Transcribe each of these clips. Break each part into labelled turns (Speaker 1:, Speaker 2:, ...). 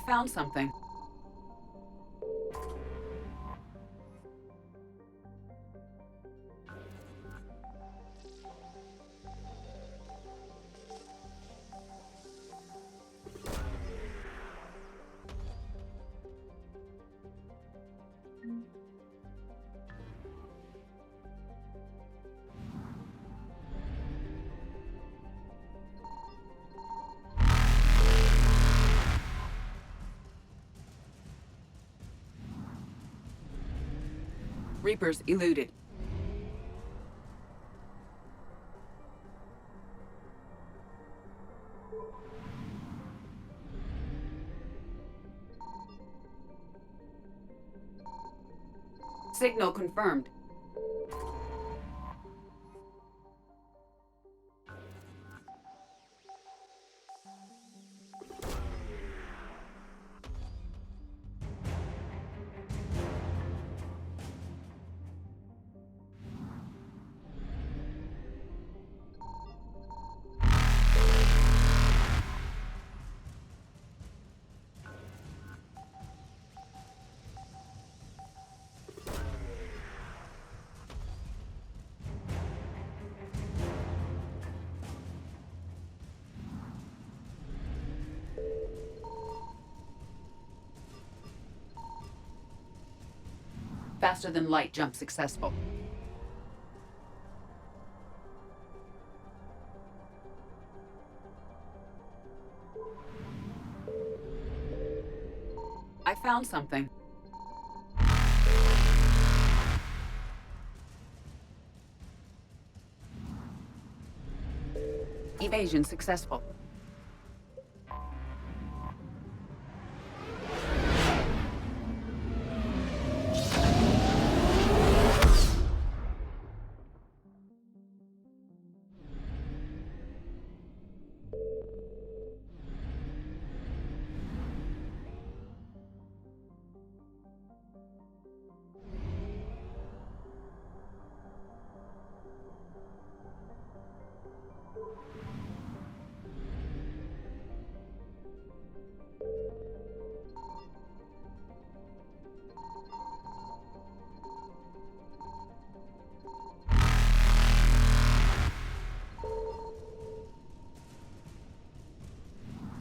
Speaker 1: found something. Reapers eluded. Signal confirmed. Faster than light jump successful. I found something. Evasion successful.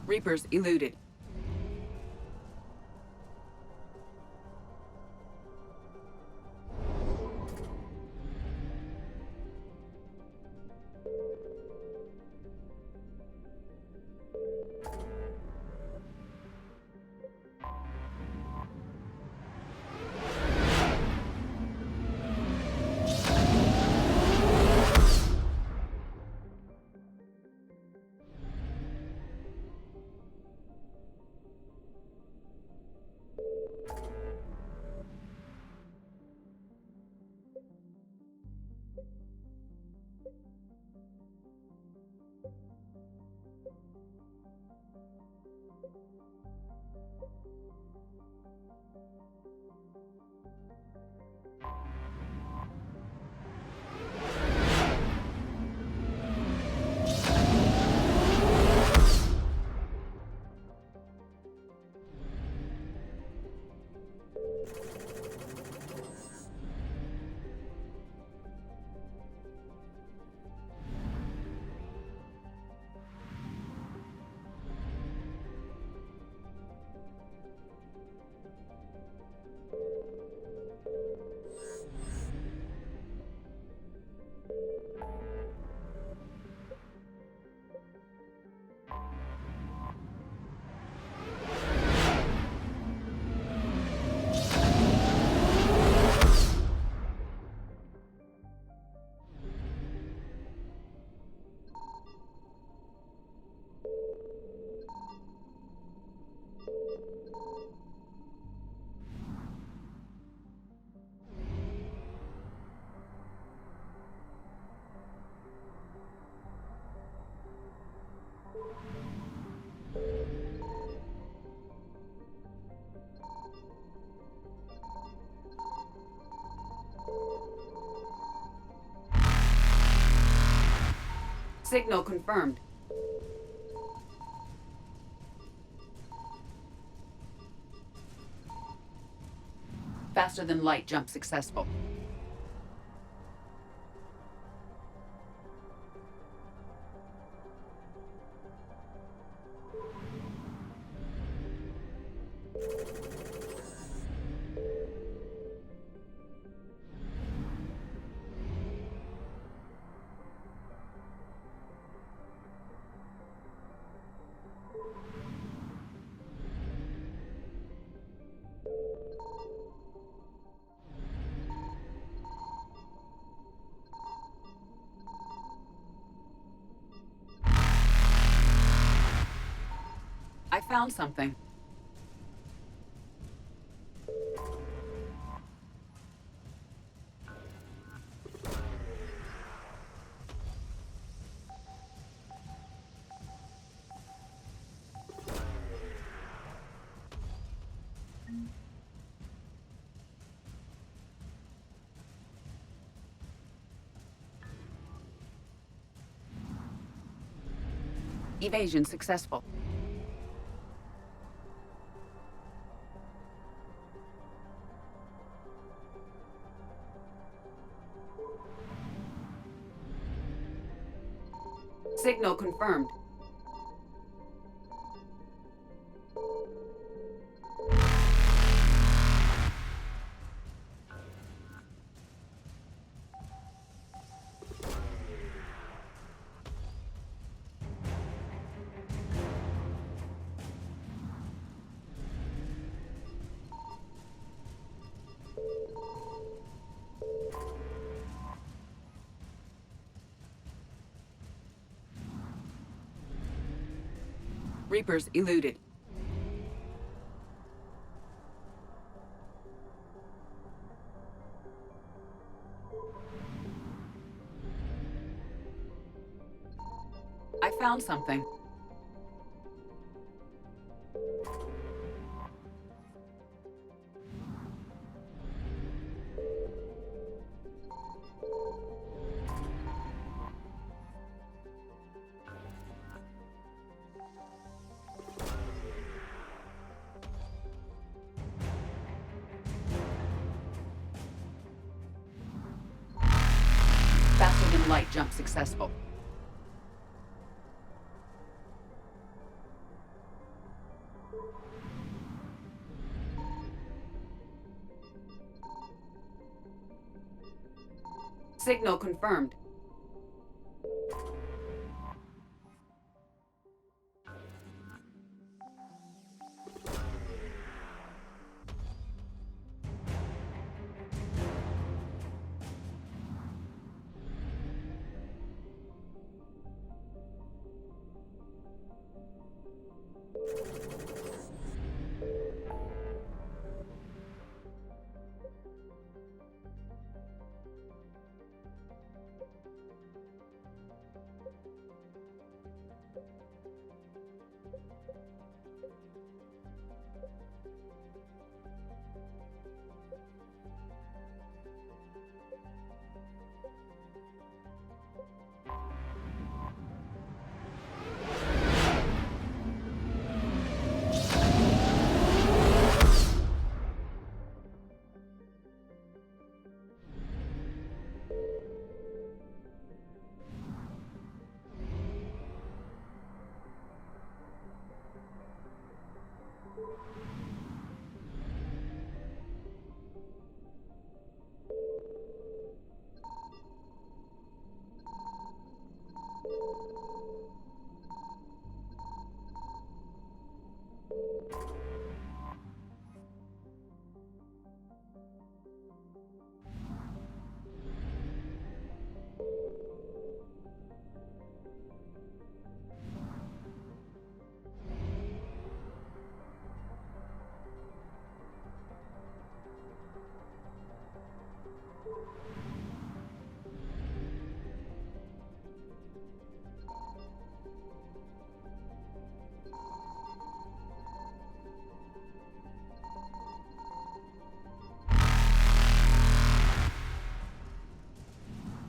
Speaker 1: Reapers eluded. Signal confirmed. Faster than light jump successful. I found something. Evasion successful. Signal confirmed. Reapers eluded. I found something. Faster than light jump successful. Signal confirmed.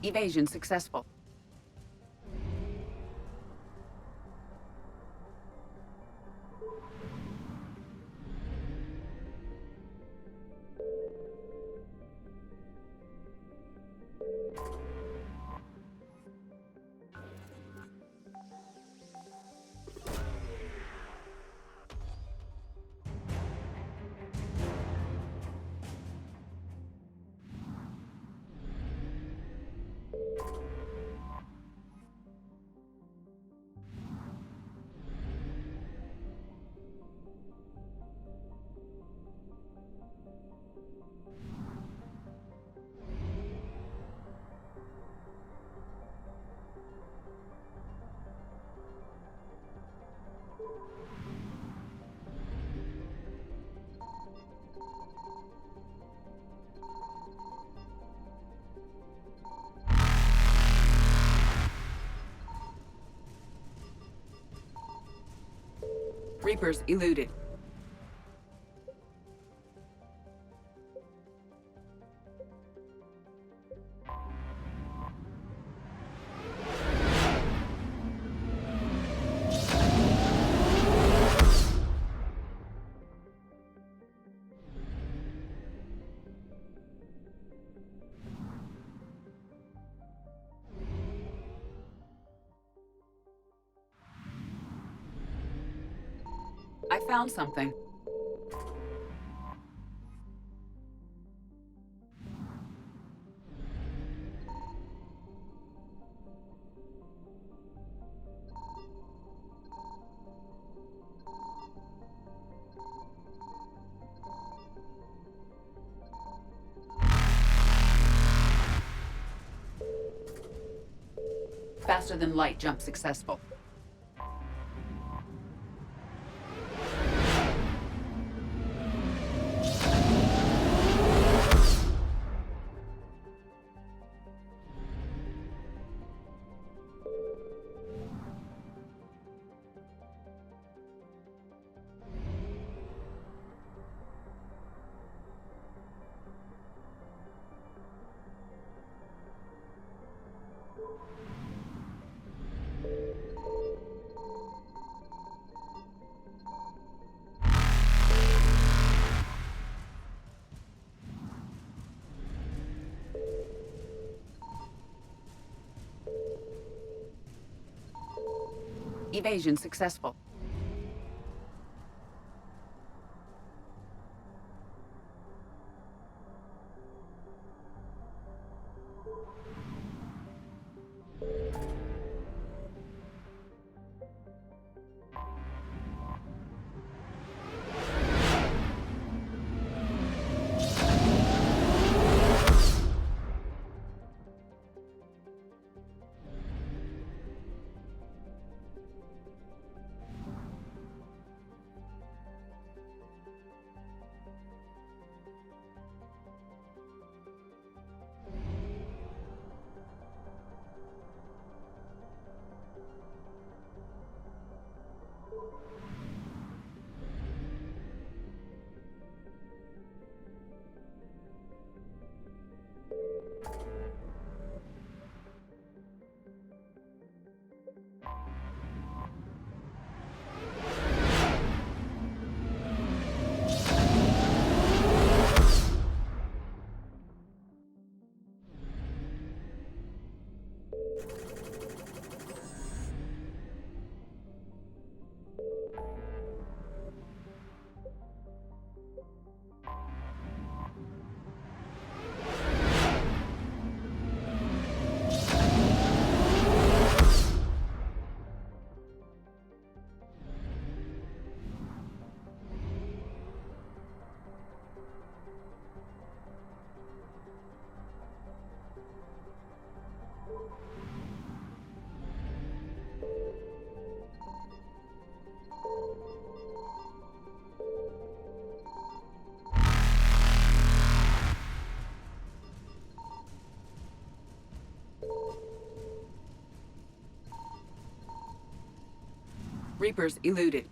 Speaker 1: Evasion successful. Reapers eluded. I found something. Faster than light jump successful. Evasion successful. Reapers eluded.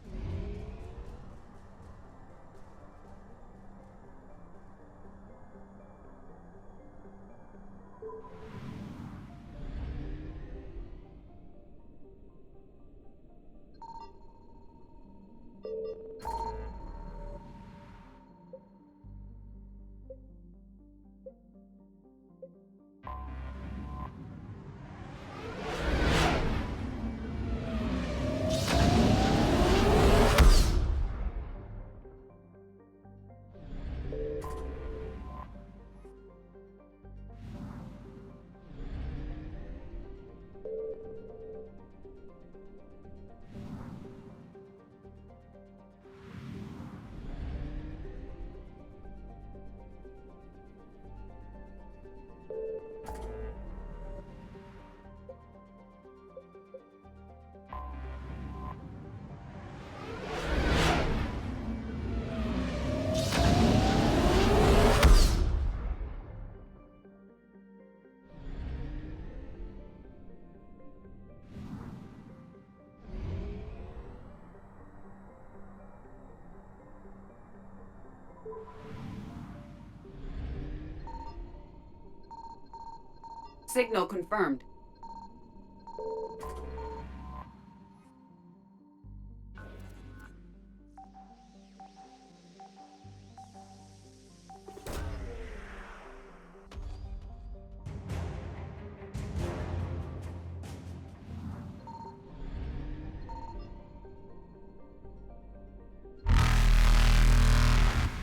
Speaker 1: Signal confirmed.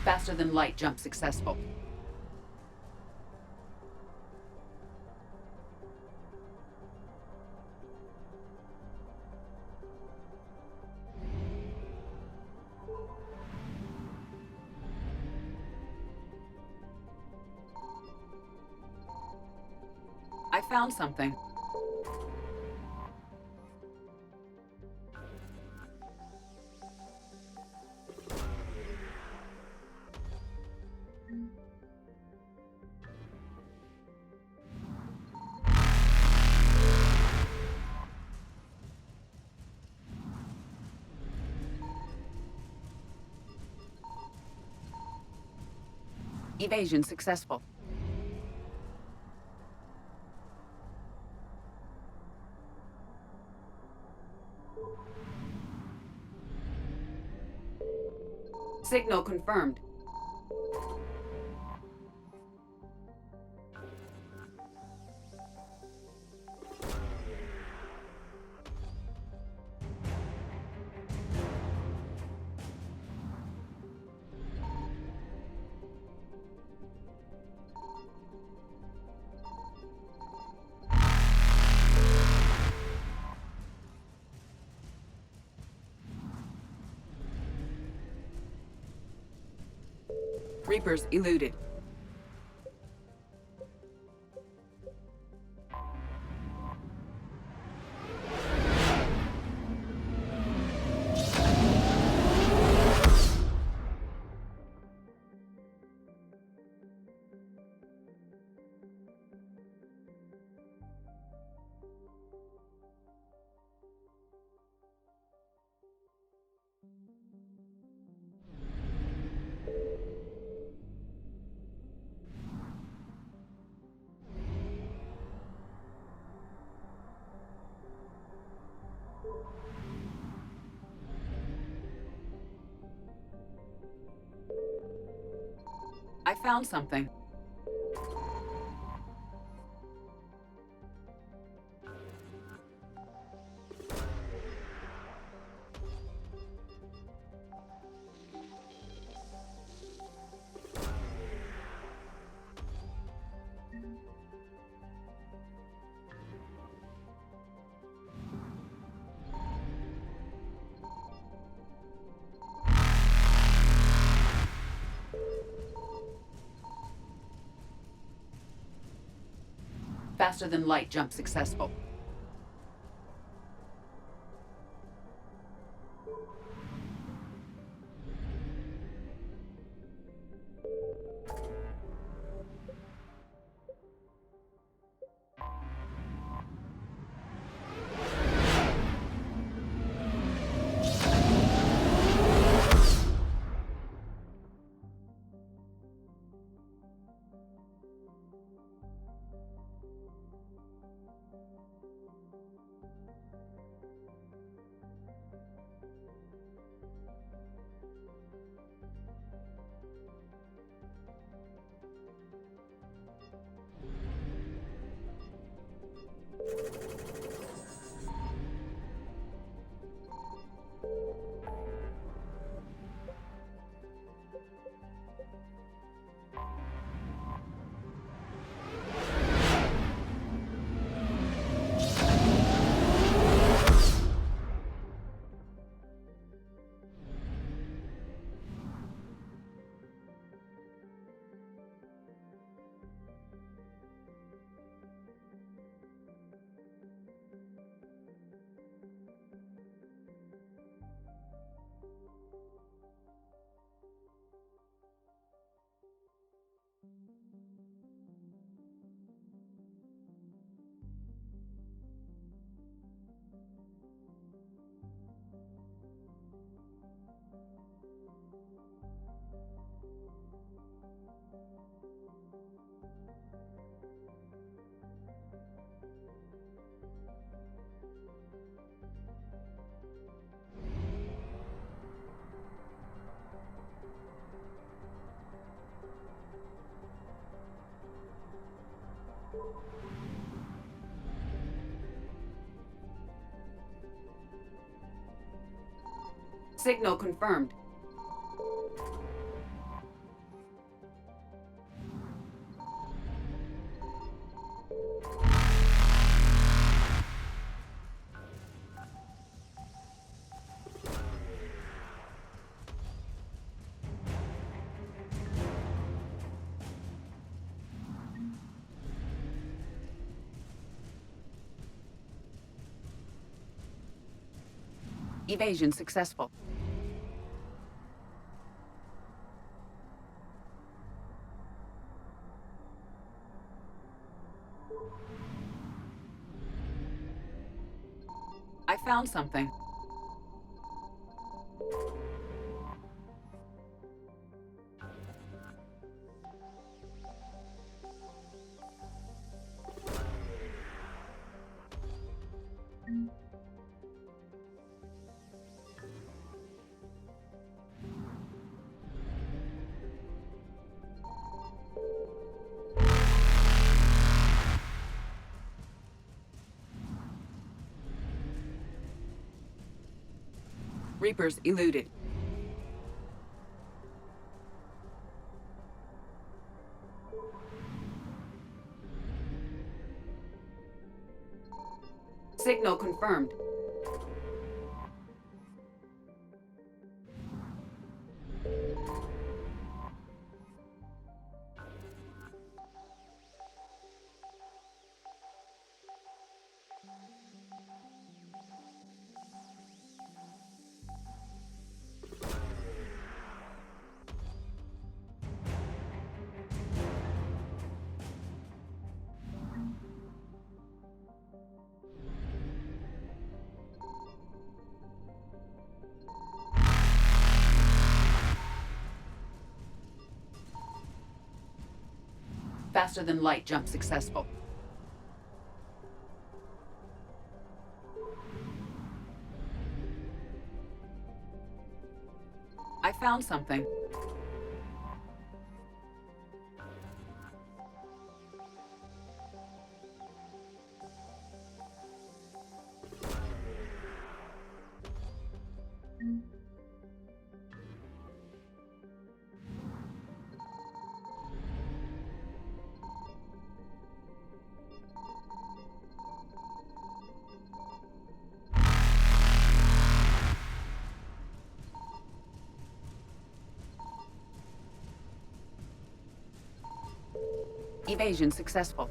Speaker 1: Faster than light jump successful. I found something. Evasion successful. Signal confirmed. Reapers eluded. I found something. Faster than light jump successful. Signal confirmed. Evasion successful. I found something. Reapers eluded. Signal confirmed. Faster than light jump successful. I found something. Evasion successful.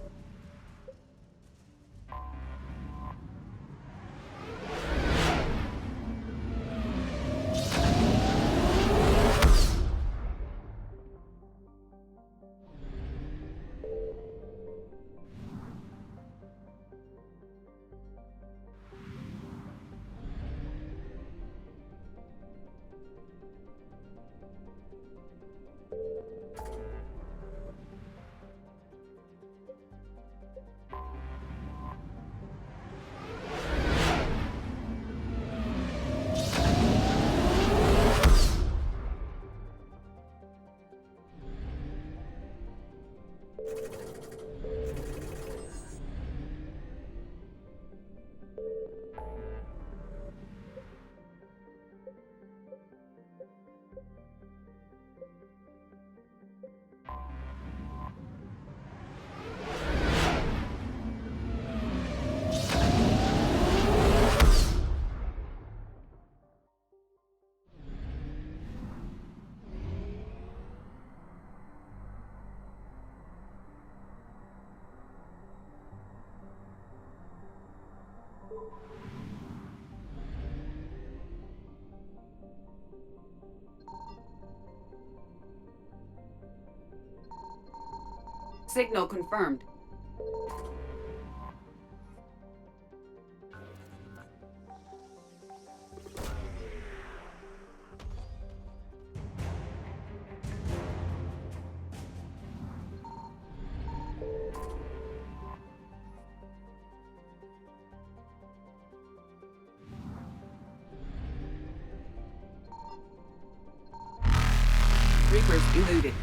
Speaker 1: Signal confirmed. Reapers eluded.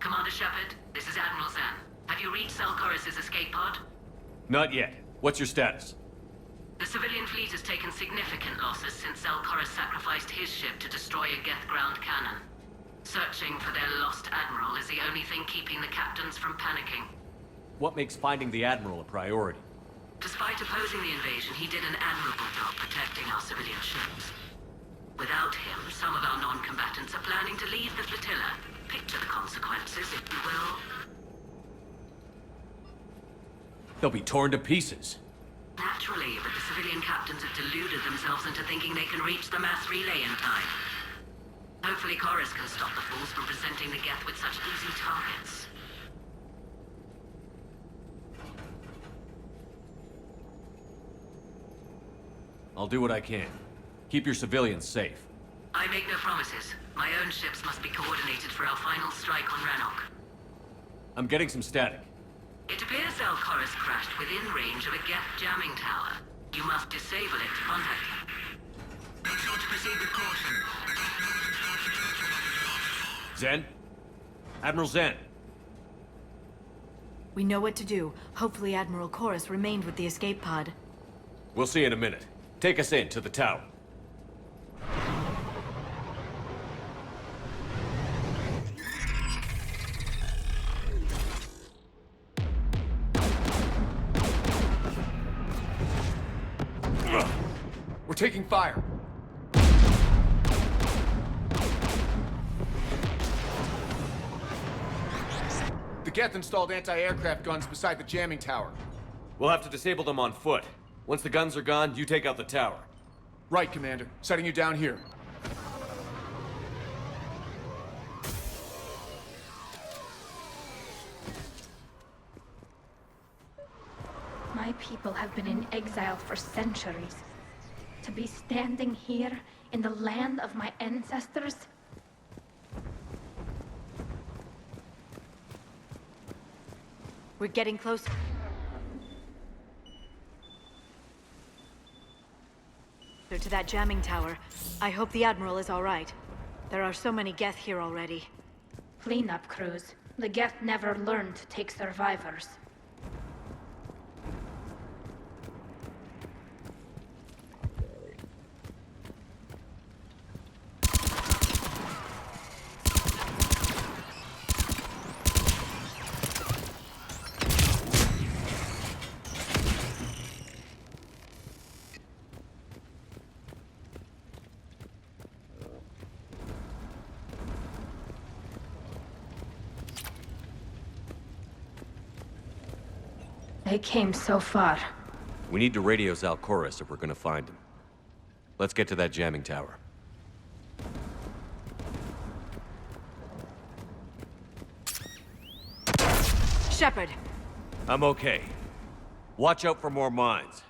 Speaker 2: Commander Shepard, this is Admiral Zan. Have you reached Selchoris' escape pod?
Speaker 3: Not yet. What's your status?
Speaker 2: The civilian fleet has taken significant losses since Selchoris sacrificed his ship to destroy a Geth ground cannon. Searching for their lost Admiral is the only thing keeping the captains from panicking.
Speaker 3: What makes finding the Admiral a priority?
Speaker 2: Despite opposing the invasion, he did an admirable job protecting our civilian ships. Without him, some of our non-combatants are planning to leave the flotilla. Picture the consequences, if you will.
Speaker 3: They'll be torn to pieces.
Speaker 2: Naturally, but the civilian captains have deluded themselves into thinking they can reach the mass relay in time. Hopefully Chorus can stop the fools from presenting the Geth with such easy targets.
Speaker 3: I'll do what I can. Keep your civilians safe.
Speaker 2: I make no promises. My own ships must be coordinated for our final strike on Rannoch.
Speaker 3: I'm getting some static.
Speaker 2: It appears Selchoris crashed within range of a Geth jamming tower. You must disable it to contact him. Make sure to proceed with caution.
Speaker 3: Zen? Admiral Zen?
Speaker 4: We know what to do. Hopefully Admiral Chorus remained with the escape pod.
Speaker 3: We'll see in a minute. Take us in to the tower.
Speaker 5: We're taking fire. The Geth installed anti-aircraft guns beside the jamming tower.
Speaker 3: We'll have to disable them on foot. Once the guns are gone, you take out the tower.
Speaker 5: Right, Commander. Setting you down here.
Speaker 6: My people have been in exile for centuries. To be standing here in the land of my ancestors?
Speaker 4: We're getting close. To that jamming tower. I hope the Admiral is all right. There are so many Geth here already.
Speaker 6: Cleanup crews. The Geth never learned to take survivors. They came so far.
Speaker 3: We need to radio Zalcoris if we're gonna find him. Let's get to that jamming tower.
Speaker 4: Shepard!
Speaker 3: I'm okay. Watch out for more mines.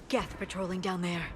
Speaker 4: Geth patrolling down there.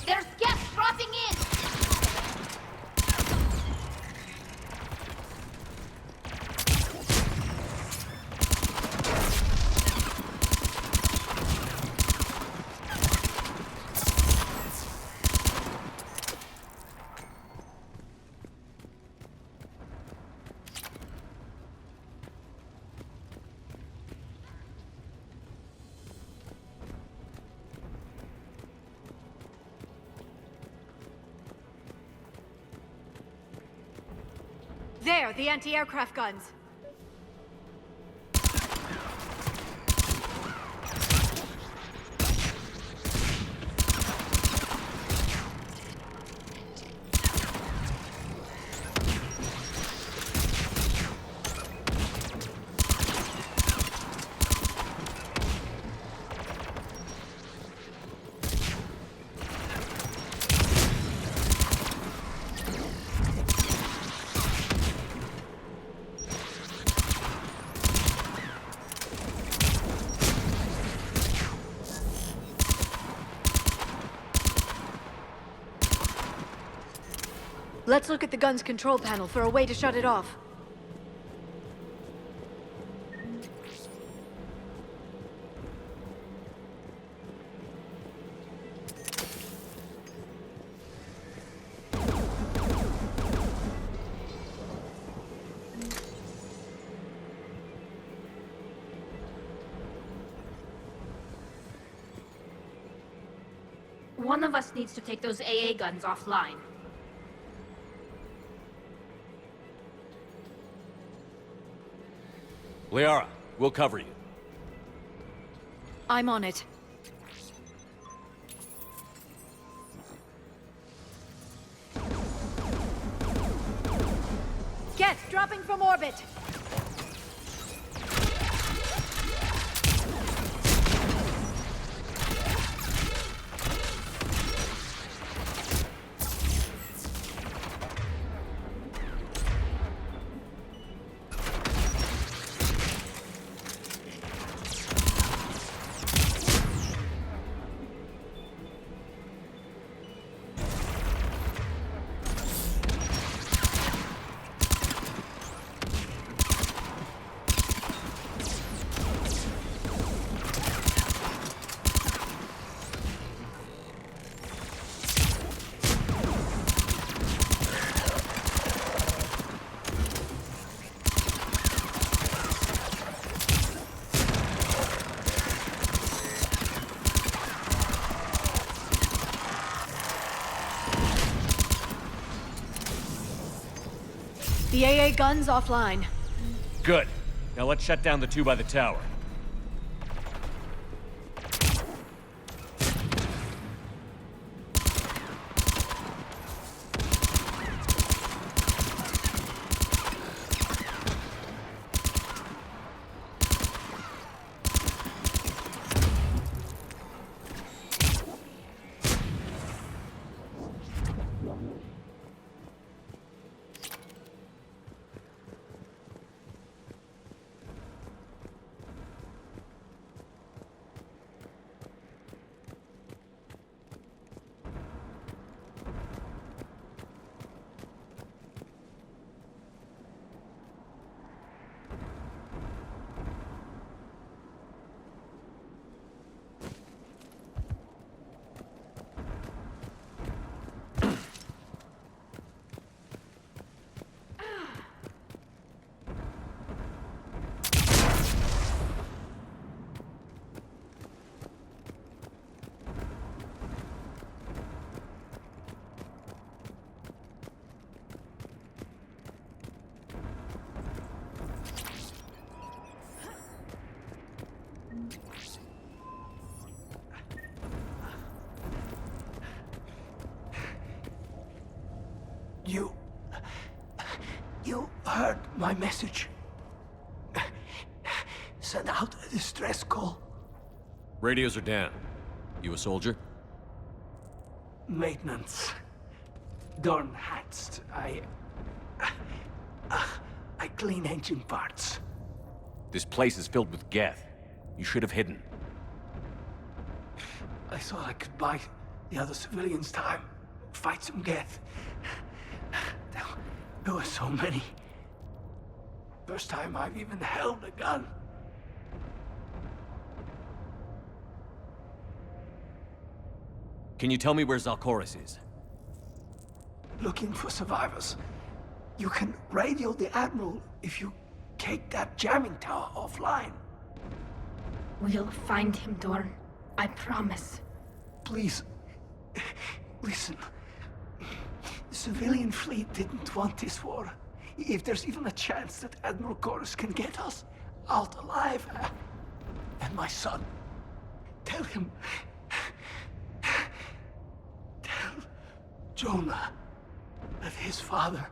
Speaker 6: There's guests dropping in!
Speaker 4: There, the anti-aircraft guns. Let's look at the gun's control panel for a way to shut it off.
Speaker 6: One of us needs to take those AA guns offline.
Speaker 3: Liara, we'll cover you.
Speaker 4: I'm on it. Geth dropping from orbit! The AA gun's offline.
Speaker 3: Good. Now let's shut down the two by the tower.
Speaker 7: my message. Send out a distress call.
Speaker 3: Radios are down. You a soldier?
Speaker 7: Maintenance. Darn hats. I clean engine parts.
Speaker 3: This place is filled with Geth. You should have hidden.
Speaker 7: I thought I could buy the other civilians time. Fight some Geth. There were so many. First time I've even held a gun.
Speaker 3: Can you tell me where Zalcoris is?
Speaker 7: Looking for survivors. You can radio the Admiral if you take that jamming tower offline.
Speaker 6: We'll find him, Dorn. I promise.
Speaker 7: Please, listen. The civilian fleet didn't want this war. If there's even a chance that Admiral Chorus can get us out alive, and my son, tell him, tell Jonah that his father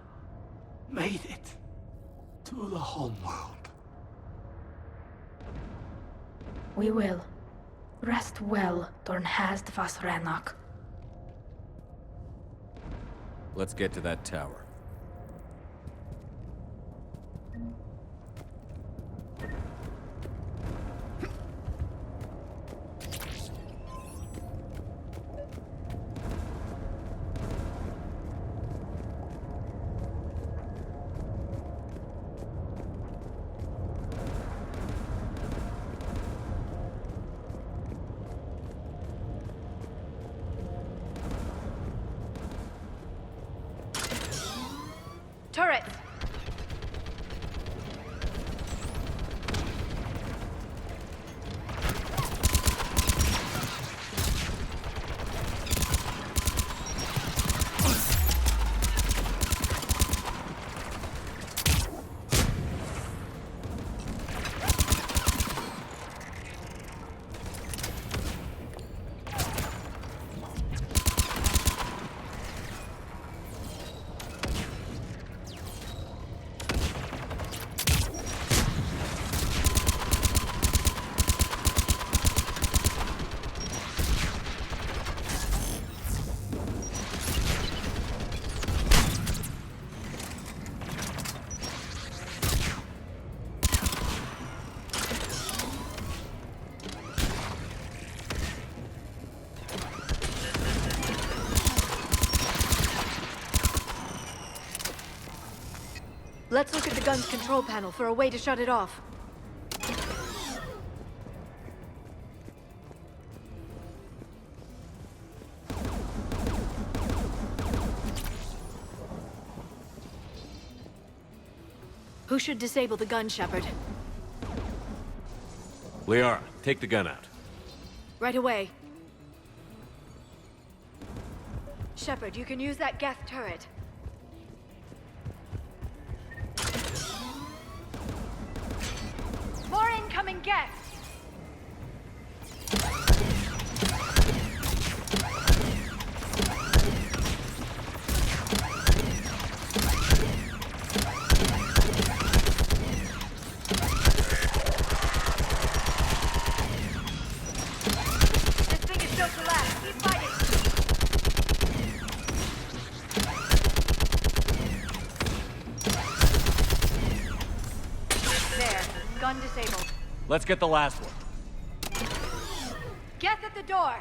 Speaker 7: made it to the homeworld.
Speaker 6: We will. Rest well, Dornhast vas Rannoch.
Speaker 3: Let's get to that tower.
Speaker 4: Turret! Let's look at the gun's control panel for a way to shut it off. Who should disable the gun, Shepard?
Speaker 3: Liara, take the gun out.
Speaker 4: Right away. Shepard, you can use that Geth turret. More incoming Geth! This thing is built to last. Keep fighting! There. Gun disabled.
Speaker 3: Let's get the last one.
Speaker 4: Geth at the door!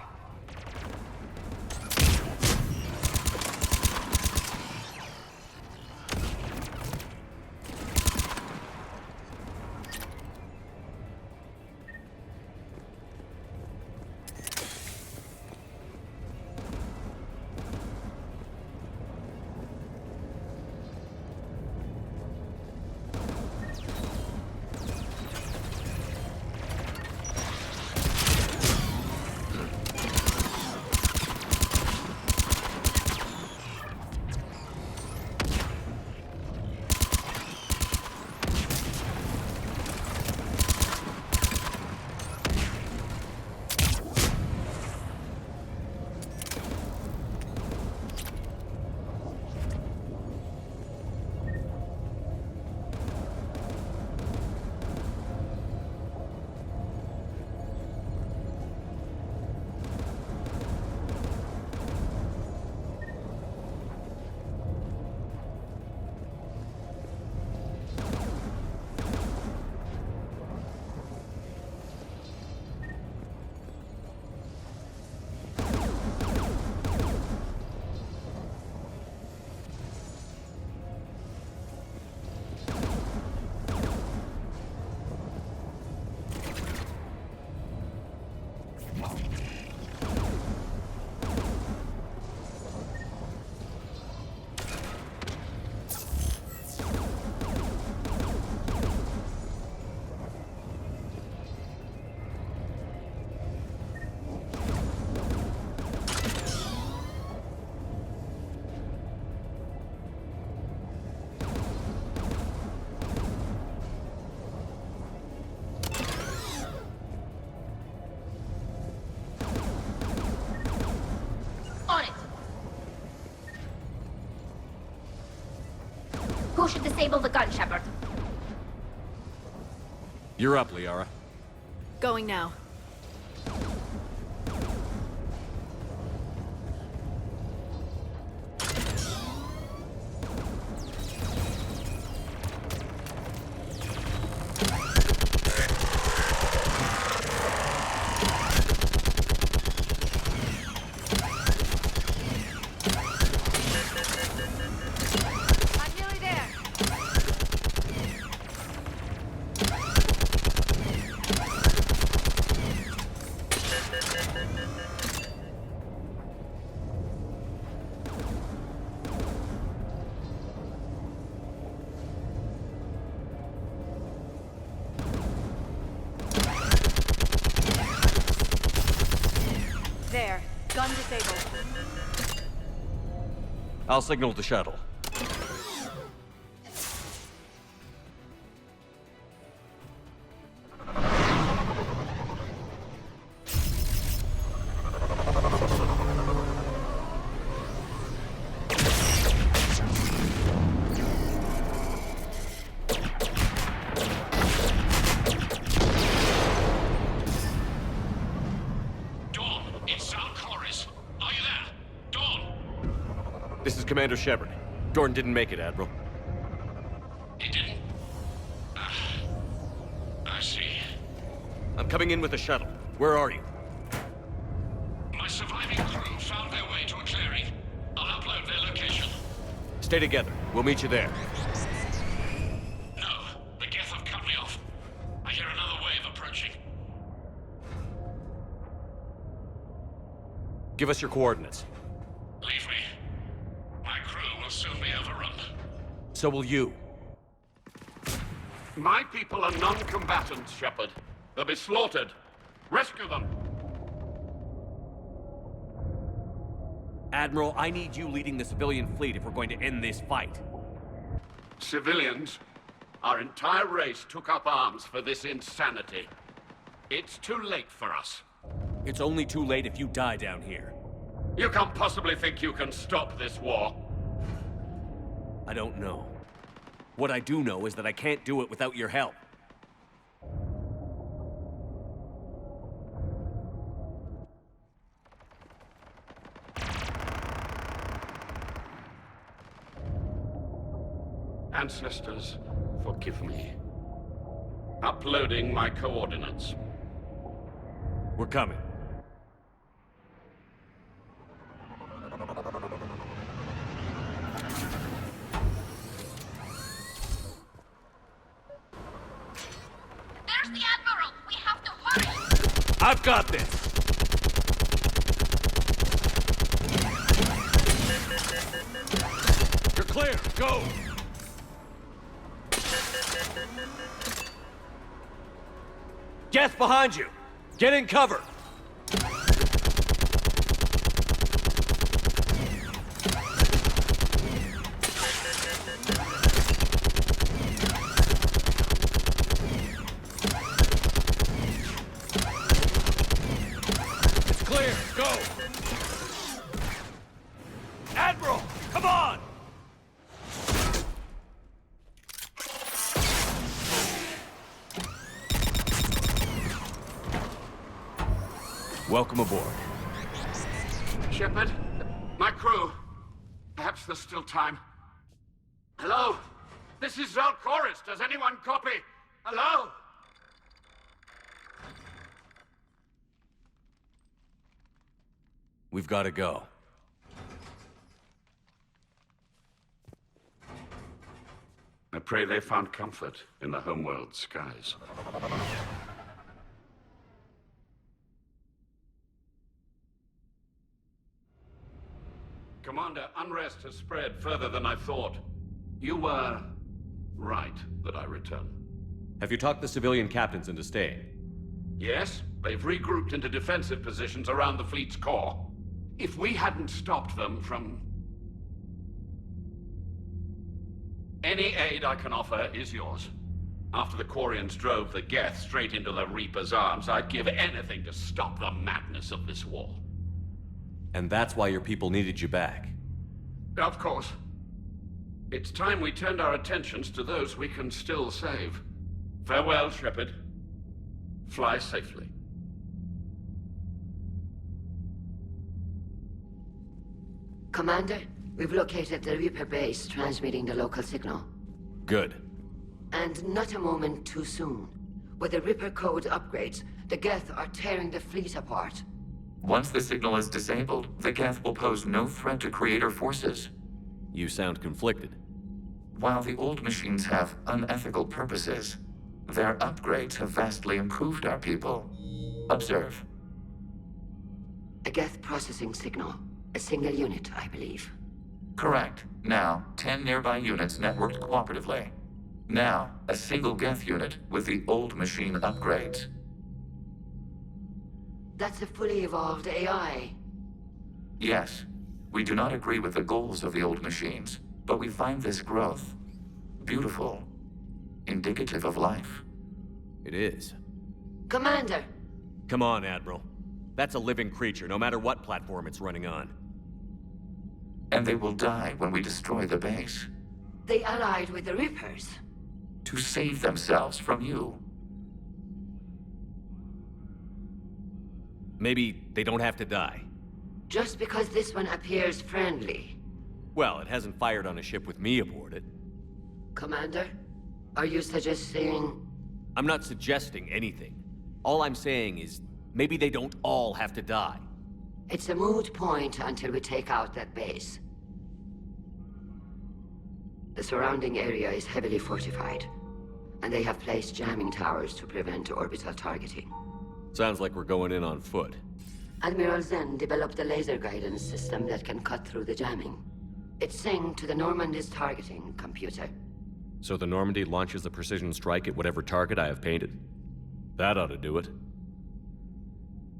Speaker 6: Who should disable the gun, Shepard?
Speaker 3: You're up, Liara.
Speaker 4: Going now. I'm nearly there. There. Gun disabled.
Speaker 3: I'll signal the shuttle.
Speaker 8: Dawn, it's Zalcoris. Are you there? Dawn!
Speaker 3: This is Commander Shepard. Dorn didn't make it, Admiral.
Speaker 8: He didn't? I see.
Speaker 3: I'm coming in with a shuttle. Where are you?
Speaker 8: My surviving crew found their way to a clearing. I'll upload their location.
Speaker 3: Stay together. We'll meet you there.
Speaker 8: No, the Geth have cut me off. I hear another wave approaching.
Speaker 3: Give us your coordinates.
Speaker 8: Leave me. My crew will soon be overrun.
Speaker 3: So will you.
Speaker 9: My people are non-combatants, Shepard. They'll be slaughtered. Rescue them!
Speaker 3: Admiral, I need you leading the civilian fleet if we're going to end this fight.
Speaker 9: Civilians, our entire race took up arms for this insanity. It's too late for us.
Speaker 3: It's only too late if you die down here.
Speaker 9: You can't possibly think you can stop this war.
Speaker 3: I don't know. What I do know is that I can't do it without your help.
Speaker 9: Ancestors, forgive me. Uploading my coordinates.
Speaker 3: We're coming.
Speaker 6: There's the Admiral! We have to hurry!
Speaker 3: I've got this! You're clear! Go! Geth behind you! Get in cover! It's clear! Go! Admiral! Come on! Welcome aboard.
Speaker 9: Shepard, my crew. Perhaps there's still time. Hello? This is Zalcoris. Does anyone copy? Hello?
Speaker 3: We've got to go.
Speaker 9: I pray they found comfort in the homeworld skies. Commander, unrest has spread further than I thought. You were right that I return.
Speaker 3: Have you talked the civilian captains into staying?
Speaker 9: Yes, they've regrouped into defensive positions around the fleet's core. If we hadn't stopped them from... Any aid I can offer is yours. After the Quarians drove the Geth straight into the Reaper's arms, I'd give anything to stop the madness of this war.
Speaker 3: And that's why your people needed you back.
Speaker 9: Of course. It's time we turned our attentions to those we can still save. Farewell, Shepard. Fly safely.
Speaker 2: Commander, we've located the Reaper base transmitting the local signal.
Speaker 3: Good.
Speaker 2: And not a moment too soon. With the Reaper code upgrades, the Geth are tearing the fleet apart.
Speaker 10: Once the signal is disabled, the Geth will pose no threat to Creator forces.
Speaker 3: You sound conflicted.
Speaker 10: While the old machines have unethical purposes, their upgrades have vastly improved our people. Observe.
Speaker 2: A Geth processing signal. A single unit, I believe.
Speaker 10: Correct. Now, 10 nearby units networked cooperatively. Now, a single Geth unit with the old machine upgrades.
Speaker 2: That's a fully evolved AI.
Speaker 10: Yes, we do not agree with the goals of the old machines, but we find this growth beautiful, indicative of life.
Speaker 3: It is.
Speaker 2: Commander!
Speaker 3: Come on, Admiral. That's a living creature, no matter what platform it's running on.
Speaker 10: And they will die when we destroy the base.
Speaker 2: They allied with the Reapers.
Speaker 10: To save themselves from you.
Speaker 3: Maybe they don't have to die.
Speaker 2: Just because this one appears friendly.
Speaker 3: Well, it hasn't fired on a ship with me aboard it.
Speaker 2: Commander, are you suggesting...
Speaker 3: I'm not suggesting anything. All I'm saying is, maybe they don't all have to die.
Speaker 2: It's a moot point until we take out that base. The surrounding area is heavily fortified, and they have placed jamming towers to prevent orbital targeting.
Speaker 3: Sounds like we're going in on foot.
Speaker 2: Admiral Zen developed a laser guidance system that can cut through the jamming. It's synced to the Normandy's targeting computer.
Speaker 3: So the Normandy launches a precision strike at whatever target I have painted? That ought to do it.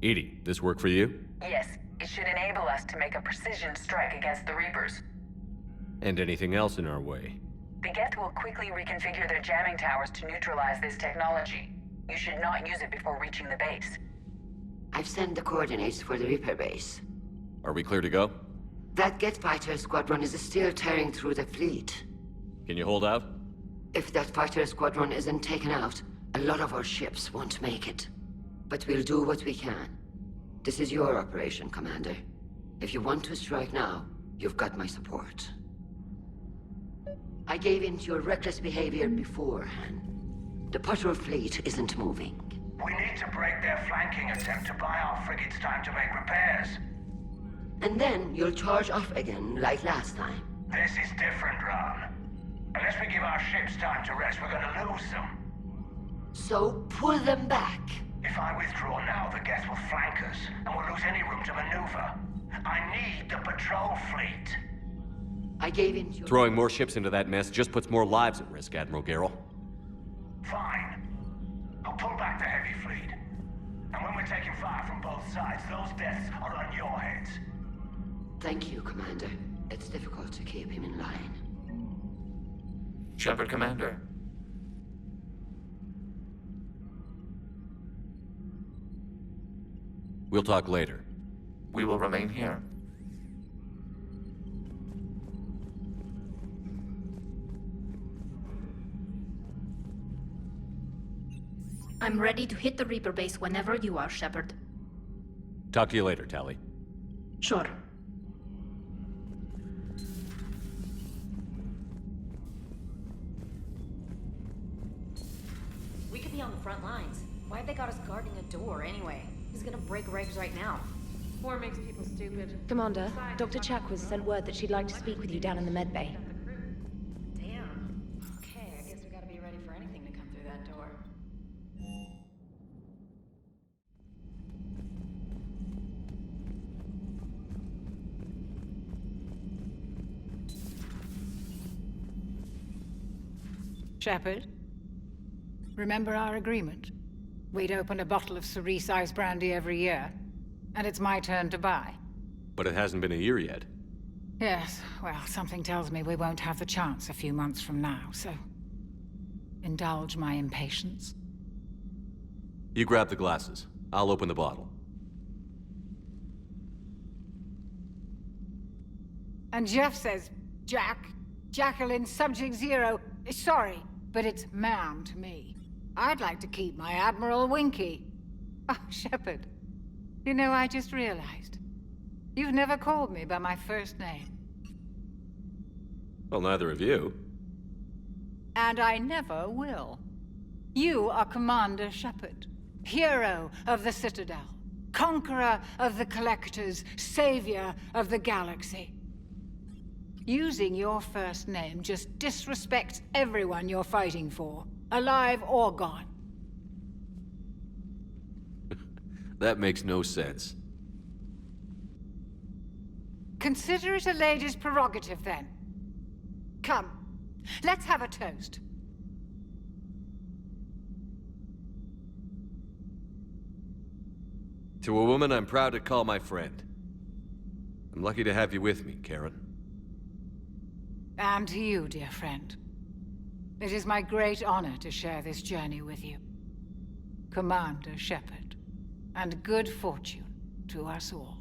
Speaker 3: Edie, this work for you?
Speaker 11: Yes, it should enable us to make a precision strike against the Reapers.
Speaker 3: And anything else in our way?
Speaker 11: The Geth will quickly reconfigure their jamming towers to neutralize this technology. You should not use it before reaching the base.
Speaker 2: I've sent the coordinates for the Reaper base.
Speaker 3: Are we clear to go?
Speaker 2: That Geth fighter squadron is still tearing through the fleet.
Speaker 3: Can you hold out?
Speaker 2: If that fighter squadron isn't taken out, a lot of our ships won't make it. But we'll do what we can. This is your operation, Commander. If you want to strike now, you've got my support. I gave in to your reckless behavior beforehand. The patrol fleet isn't moving.
Speaker 8: We need to break their flanking attempt to buy our frigates time to make repairs.
Speaker 2: And then you'll charge off again, like last time.
Speaker 8: This is different, Ron. Unless we give our ships time to rest, we're gonna lose them.
Speaker 2: So pull them back.
Speaker 8: If I withdraw now, the Geth will flank us, and we'll lose any room to maneuver. I need the patrol fleet.
Speaker 2: I gave in to your...
Speaker 3: Throwing more ships into that mess just puts more lives at risk, Admiral Garrel.
Speaker 8: Fine. I'll pull back the heavy fleet. And when we're taking fire from both sides, those deaths are on your heads.
Speaker 2: Thank you, Commander. It's difficult to keep him in line.
Speaker 10: Shepard, Commander.
Speaker 3: We'll talk later.
Speaker 10: We will remain here.
Speaker 6: I'm ready to hit the Reaper base whenever you are, Shepard.
Speaker 3: Talk to you later, Tally.
Speaker 6: Sure.
Speaker 12: We could be on the front lines. Why have they got us guarding a door anyway? Who's gonna break regs right now?
Speaker 13: War makes people stupid.
Speaker 14: Commander, Dr. Chakwas sent word that she'd like to speak with you down in the med bay.
Speaker 12: Damn. Okay, I guess we gotta be ready for anything to come through that door.
Speaker 13: Shepard, remember our agreement? We'd open a bottle of cerise ice brandy every year, and it's my turn to buy.
Speaker 3: But it hasn't been a year yet.
Speaker 13: Yes, well, something tells me we won't have the chance a few months from now, so... indulge my impatience.
Speaker 3: You grab the glasses. I'll open the bottle.
Speaker 13: And Jeff says, Jack, Jacqueline, Subject Zero. Sorry, but it's ma'am to me. I'd like to keep my Admiral Winky. Oh, Shepard. You know, I just realized. You've never called me by my first name.
Speaker 3: Well, neither of you.
Speaker 13: And I never will. You are Commander Shepard, hero of the Citadel, conqueror of the Collectors, savior of the galaxy. Using your first name just disrespects everyone you're fighting for, alive or gone.
Speaker 3: That makes no sense.
Speaker 13: Consider it a lady's prerogative, then. Come, let's have a toast.
Speaker 3: To a woman I'm proud to call my friend. I'm lucky to have you with me, Karen.
Speaker 13: And to you, dear friend. It is my great honor to share this journey with you. Commander Shepard. And good fortune to us all.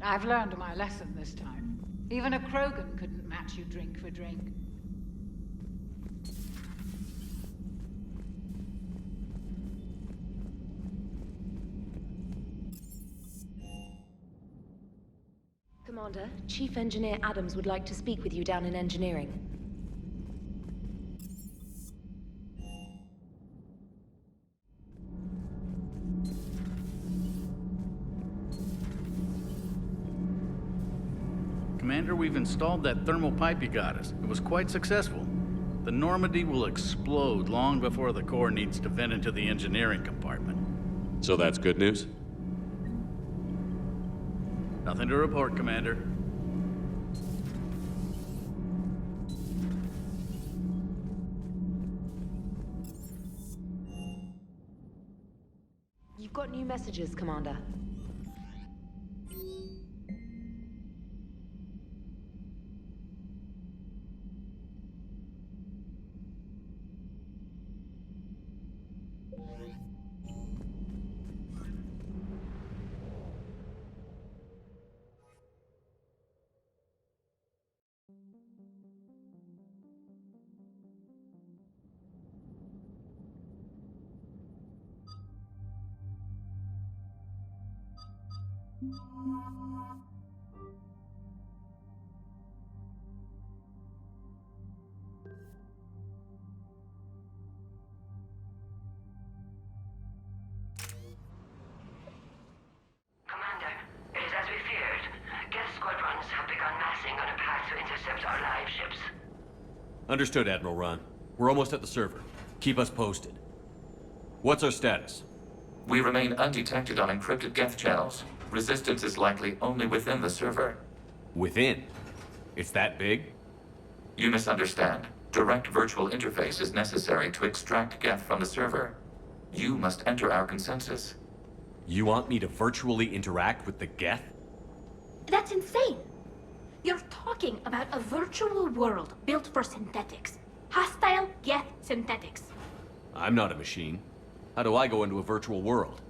Speaker 13: I've learned my lesson this time. Even a Krogan couldn't match you drink for drink.
Speaker 14: Commander, Chief Engineer Adams would like to speak with you down in engineering.
Speaker 15: Commander, we've installed that thermal pipe you got us. It was quite successful. The Normandy will explode long before the core needs to vent into the engineering compartment.
Speaker 3: So that's good news?
Speaker 15: Nothing to report, Commander.
Speaker 14: You've got new messages, Commander.
Speaker 2: Commander, it is as we feared. Geth squadrons have begun massing on a path to intercept our live ships.
Speaker 3: Understood, Admiral Ron. We're almost at the server. Keep us posted. What's our status?
Speaker 10: We remain undetected on encrypted Geth channels. Resistance is likely only within the server.
Speaker 3: Within? It's that big?
Speaker 10: You misunderstand. Direct virtual interface is necessary to extract Geth from the server. You must enter our consensus.
Speaker 3: You want me to virtually interact with the Geth?
Speaker 6: That's insane! You're talking about a virtual world built for synthetics. Hostile Geth synthetics.
Speaker 3: I'm not a machine. How do I go into a virtual world?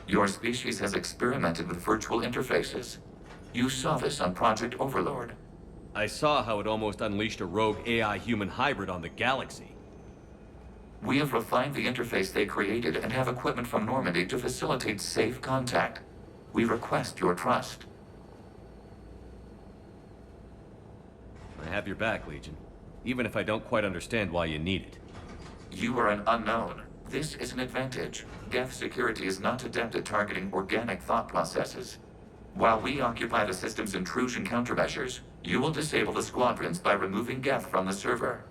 Speaker 10: Your species has experimented with virtual interfaces. You saw this on Project Overlord.
Speaker 3: I saw how it almost unleashed a rogue AI-human hybrid on the galaxy.
Speaker 10: We have refined the interface they created and have equipment from Normandy to facilitate safe contact. We request your trust.
Speaker 3: I have your back, Legion. Even if I don't quite understand why you need it.
Speaker 10: You are an unknown. This is an advantage. Geth security is not adept at targeting organic thought processes. While we occupy the system's intrusion countermeasures, you will disable the squadrons by removing Geth from the server.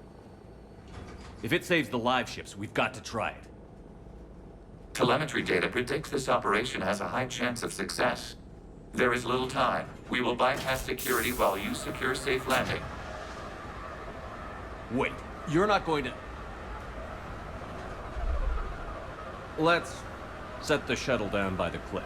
Speaker 3: If it saves the live ships, we've got to try it.
Speaker 10: Telemetry data predicts this operation has a high chance of success. There is little time. We will bypass security while you secure safe landing.
Speaker 3: Wait, you're not going to... Let's set the shuttle down by the cliff.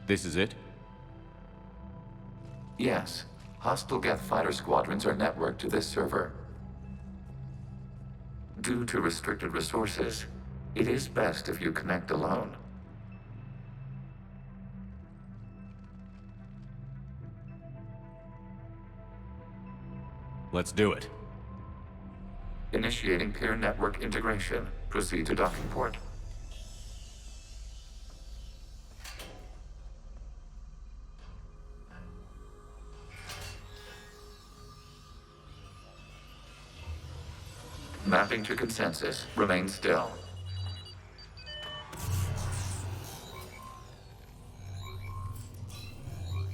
Speaker 3: This is it?
Speaker 10: Yes. Hostile Geth fighter squadrons are networked to this server. Due to restricted resources, it is best if you connect alone.
Speaker 3: Let's do it.
Speaker 10: Initiating peer network integration. Proceed to docking port. Mapping to consensus. Remain still.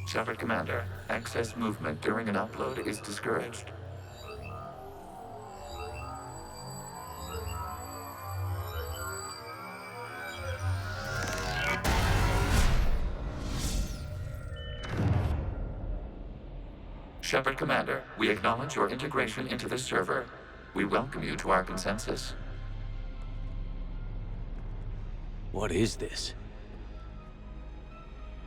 Speaker 10: Shepard Commander, excess movement during an upload is discouraged. Shepard Commander, we acknowledge your integration into this server. We welcome you to our consensus.
Speaker 16: What is this?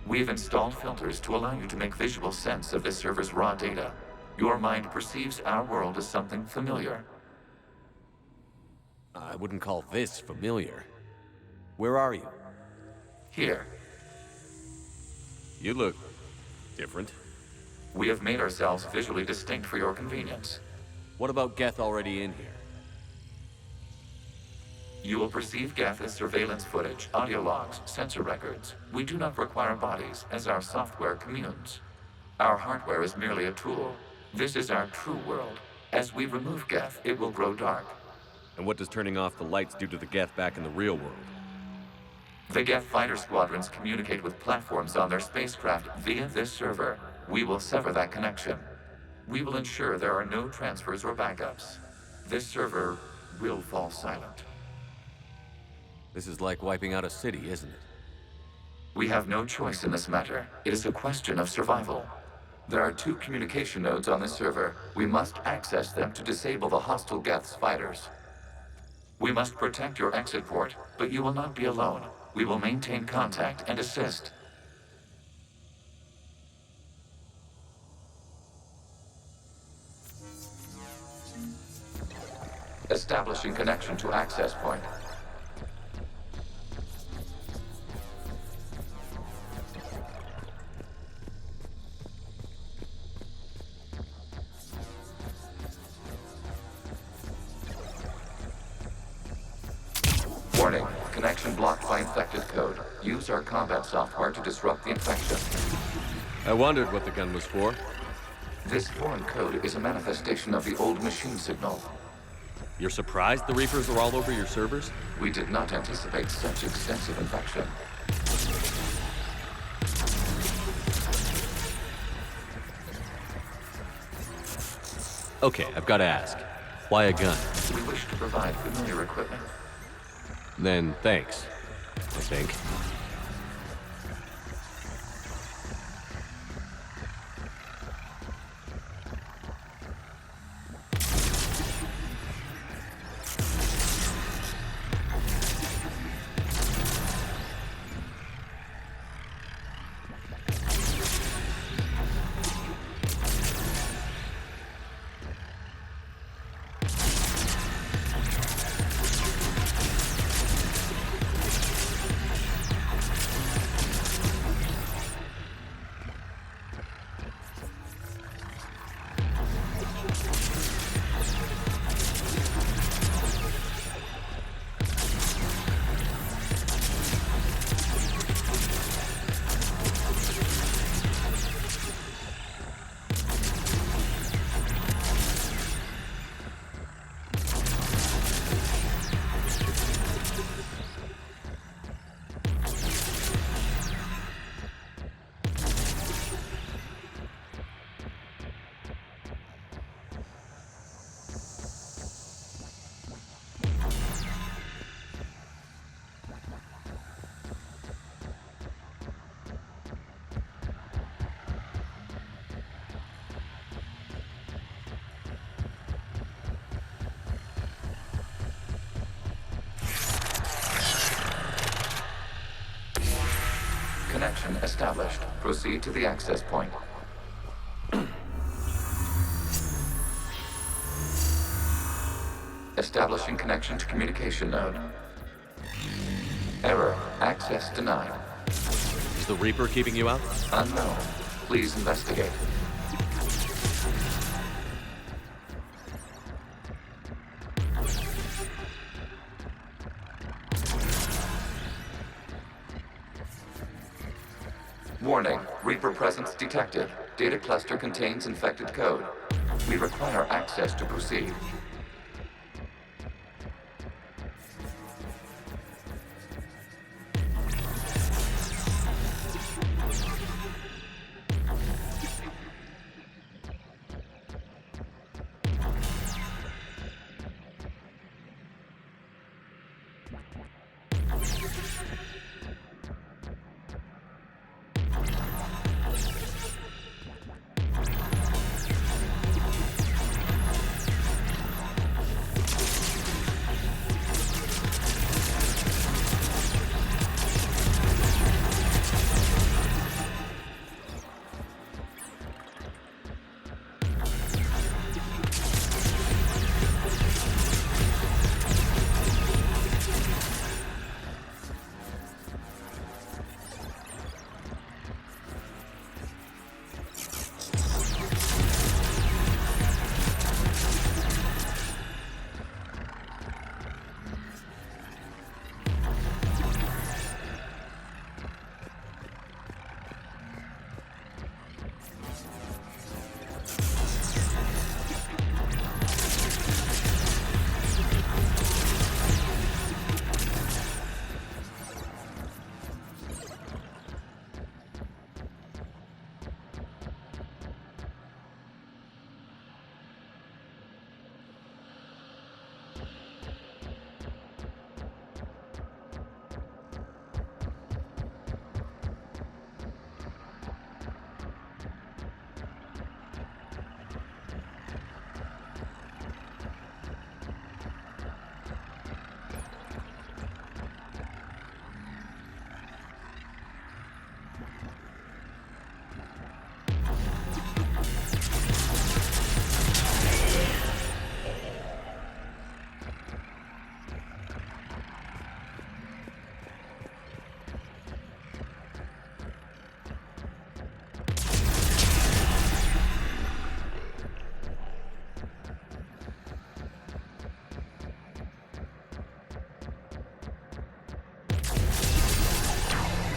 Speaker 10: We've installed filters to allow you to make visual sense of this server's raw data. Your mind perceives our world as something familiar.
Speaker 16: I wouldn't call this familiar. Where are you?
Speaker 10: Here.
Speaker 3: You look different.
Speaker 10: We have made ourselves visually distinct for your convenience.
Speaker 16: What about Geth already in here?
Speaker 10: You will perceive Geth as surveillance footage, audio logs, sensor records. We do not require bodies, as our software communes. Our hardware is merely a tool. This is our true world. As we remove Geth, it will grow dark.
Speaker 3: And what does turning off the lights do to the Geth back in the real world?
Speaker 10: The Geth fighter squadrons communicate with platforms on their spacecraft via this server. We will sever that connection. We will ensure there are no transfers or backups. This server will fall silent.
Speaker 16: This is like wiping out a city, isn't it?
Speaker 10: We have no choice in this matter. It is a question of survival. There are 2 communication nodes on this server. We must access them to disable the hostile Geth's fighters. We must protect your exit port, but you will not be alone. We will maintain contact and assist. Establishing connection to access point. Warning, connection blocked by infected code. Use our combat software to disrupt the infection.
Speaker 3: I wondered what the gun was for.
Speaker 10: This foreign code is a manifestation of the old machine signal.
Speaker 3: You're surprised the Reapers are all over your servers?
Speaker 10: We did not anticipate such extensive infection.
Speaker 3: Okay, I've got to ask. Why a gun?
Speaker 10: We wish to provide familiar equipment.
Speaker 3: Then thanks, I think.
Speaker 10: Connection established. Proceed to the access point. Establishing connection to communication node. Error. Access denied.
Speaker 3: Is the Reaper keeping you out?
Speaker 10: Unknown. Please investigate. Warning. Reaper presence detected. Data cluster contains infected code. We require access to proceed.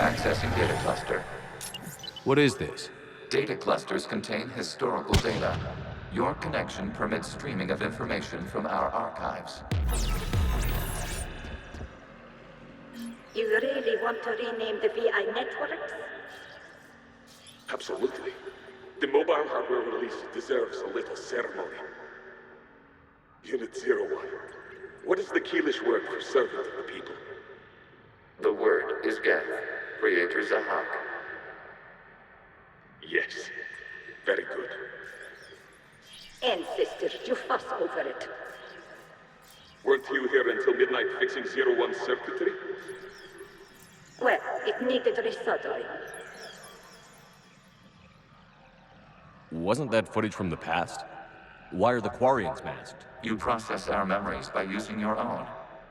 Speaker 10: Accessing data cluster.
Speaker 3: What is this?
Speaker 10: Data clusters contain historical data. Your connection permits streaming of information from our archives.
Speaker 17: You really want to rename the VI networks?
Speaker 18: Absolutely. The mobile hardware release deserves a little ceremony. Unit 01. What is the Keelish word for servant of the people?
Speaker 10: The word is Geth. Creator Zahak.
Speaker 18: Yes. Very good.
Speaker 17: Ancestors, you fuss over it.
Speaker 18: Weren't you here until midnight fixing 01 circuitry?
Speaker 17: Well, it needed resoldering.
Speaker 3: Wasn't that footage from the past? Why are the Quarians masked?
Speaker 10: You process our memories by using your own.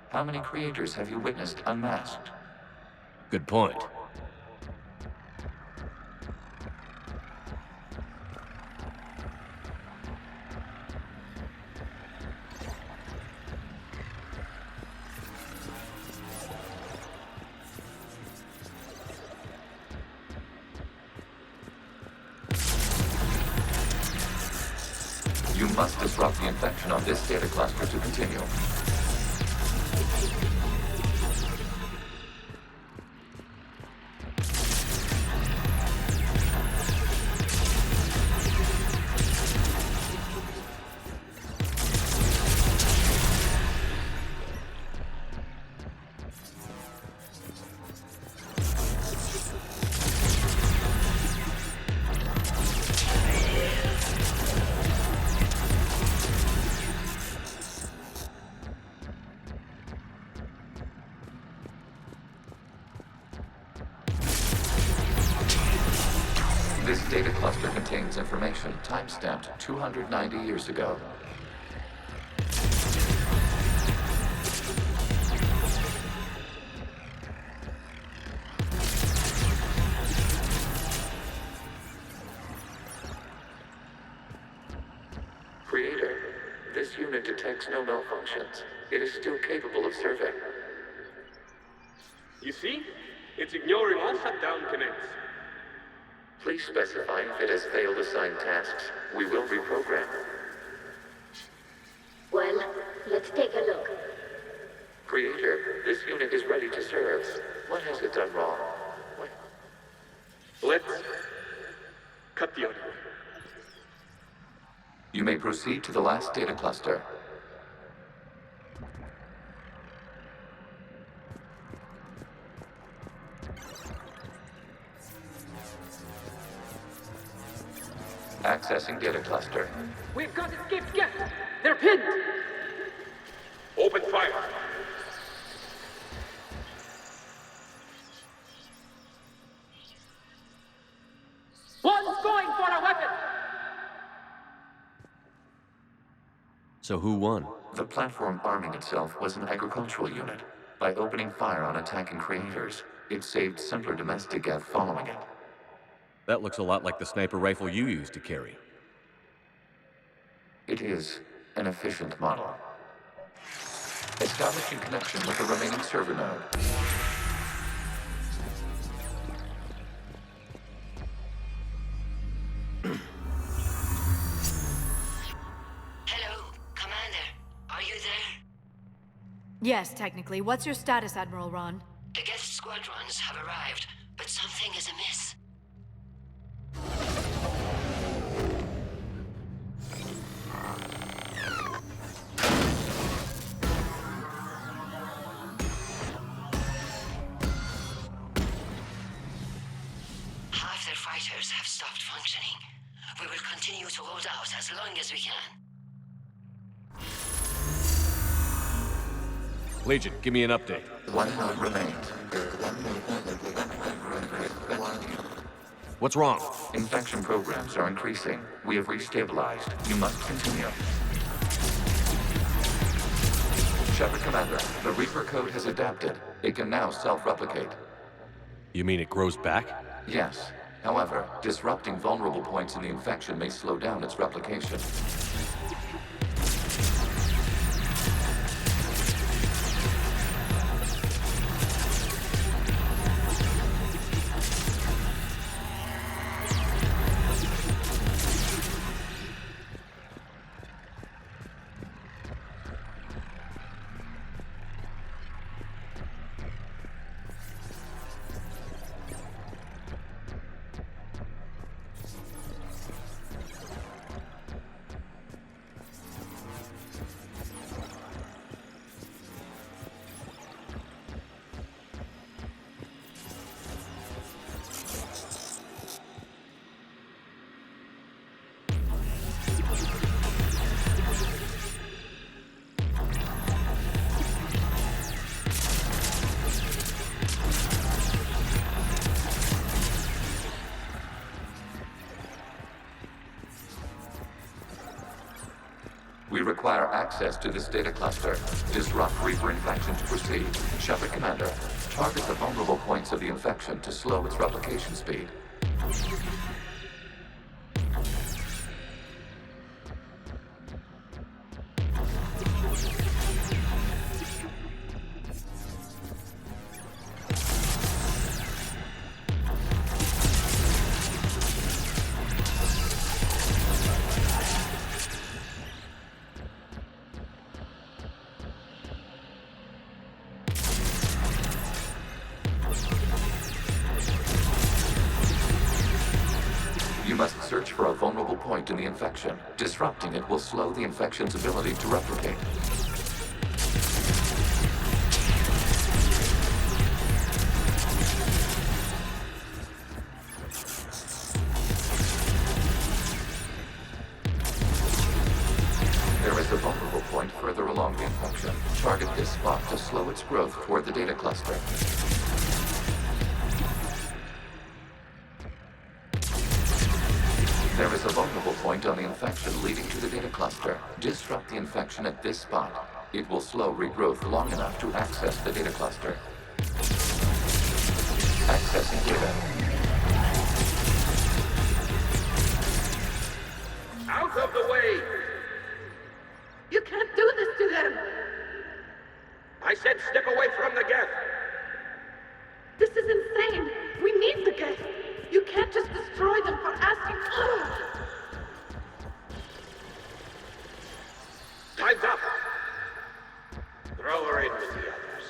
Speaker 10: How many creators have you witnessed unmasked?
Speaker 3: Good point.
Speaker 10: You must disrupt the infection on this data cluster to continue. This data cluster contains information time-stamped 290 years ago. Creator, this unit detects no malfunctions. It is still capable of survey.
Speaker 18: You see? It's ignoring all shutdown connects.
Speaker 10: Please specify if it has failed assigned tasks. We will reprogram.
Speaker 17: Well, let's take a look.
Speaker 10: Creator, this unit is ready to serve. What has it done wrong?
Speaker 18: Let's cut the audio.
Speaker 10: You may proceed to the last data cluster. Accessing data cluster.
Speaker 19: We've got escaped guests! They're pinned!
Speaker 18: Open fire!
Speaker 19: One's going for a weapon!
Speaker 3: So who won?
Speaker 10: The platform arming itself was an agricultural unit. By opening fire on attacking creators, it saved simpler domestic Geth following it.
Speaker 3: That looks a lot like the sniper rifle you used to carry.
Speaker 10: It is an efficient model. Establishing connection with the remaining server node.
Speaker 20: Hello, Commander. Are you there?
Speaker 4: Yes, technically. What's your status, Admiral Ron?
Speaker 20: The Geth squadrons have arrived, but something is amiss. Half their fighters have stopped functioning. We will continue to hold out as long as we can.
Speaker 3: Legion, give me an update.
Speaker 10: One node remains.
Speaker 3: What's wrong?
Speaker 10: Infection programs are increasing. We have restabilized. You must continue. Shepard Commander, the Reaper code has adapted. It can now self-replicate.
Speaker 3: You mean it grows back?
Speaker 10: Yes. However, disrupting vulnerable points in the infection may slow down its replication. We require access to this data cluster. Disrupt Reaper infection to proceed. Shepard Commander, target the vulnerable points of the infection to slow its replication speed. You must search for a vulnerable point in the infection. Disrupting it will slow the infection's ability to replicate. There is a vulnerable point further along the infection. Target this spot to slow its growth toward the data cluster. There is a vulnerable point on the infection leading to the data cluster. Disrupt the infection at this spot. It will slow regrowth long enough to access the data cluster. Accessing data.
Speaker 9: Out of the way!
Speaker 19: You can't do this to them!
Speaker 9: I said step away from the geth!
Speaker 19: This is insane! We need the geth! You can't just destroy them for asking.
Speaker 9: Time's up! Throw her in with the others.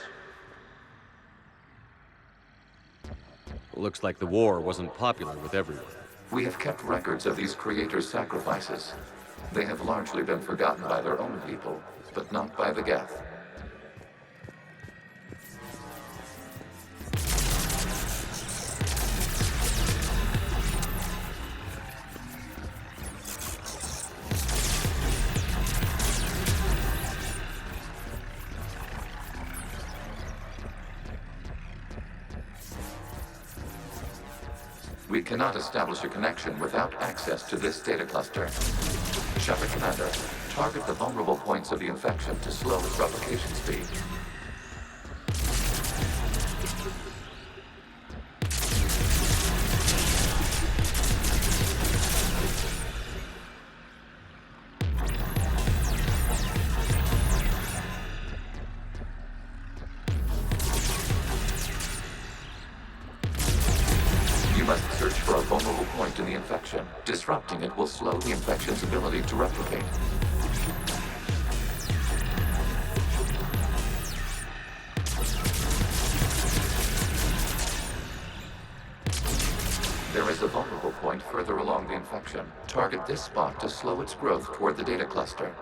Speaker 3: Looks like the war wasn't popular with everyone.
Speaker 10: We have kept records of these creators' sacrifices. They have largely been forgotten by their own people, but not by the Geth. We cannot establish a connection without access to this data cluster. Shepard Commander, target the vulnerable points of the infection to slow its replication speed. Search for a vulnerable point in the infection. Disrupting it will slow the infection's ability to replicate. There is a vulnerable point further along the infection. Target this spot to slow its growth toward the data cluster.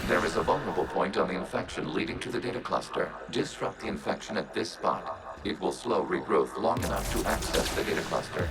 Speaker 10: There is a vulnerable point on the infection leading to the data cluster. Disrupt the infection at this spot. It will slow regrowth long enough to access the data cluster.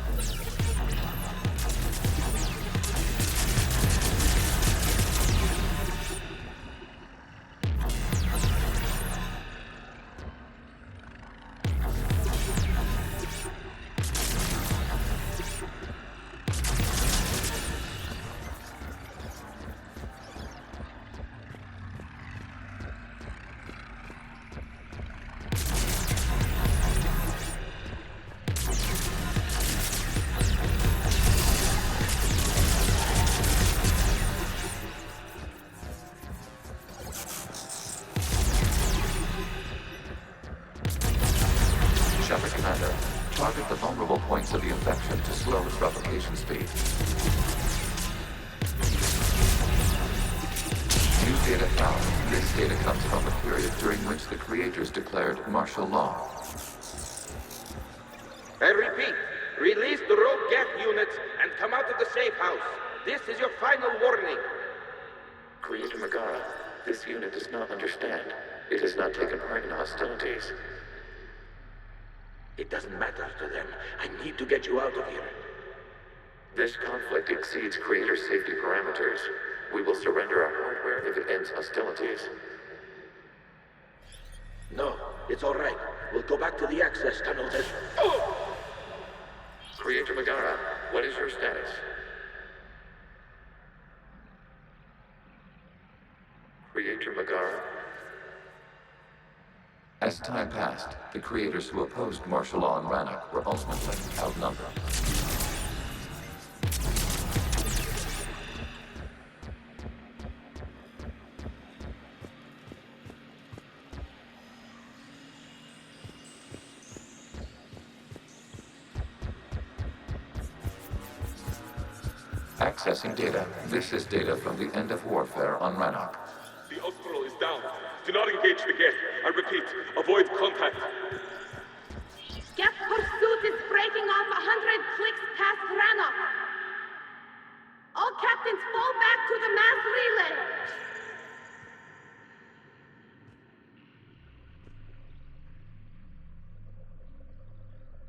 Speaker 10: Shepard Commander, target the vulnerable points of the infection to slow its replication speed. New data found. This data comes from the period during which the creators declared martial law.
Speaker 9: I repeat, release the rogue geth units and come out of the safe house. This is your final warning.
Speaker 10: Creator Megara, this unit does not understand. It has not taken part in hostilities.
Speaker 9: It doesn't matter to them. I need to get you out of here.
Speaker 10: This conflict exceeds Creator's safety parameters. We will surrender our hardware if it ends hostilities.
Speaker 9: No, it's all right. We'll go back to the access tunnel then. Oh!
Speaker 10: Creator Megara, what is your status? Creator Megara? As time passed, the creators who opposed martial law in Rannoch were ultimately outnumbered. Accessing data. This is data from the end of warfare on Rannoch.
Speaker 18: The Austral is down. Do not engage the geth. I repeat, avoid contact.
Speaker 6: Geth pursuit is breaking off 100 clicks past Rannoch. All captains fall back to the mass relay.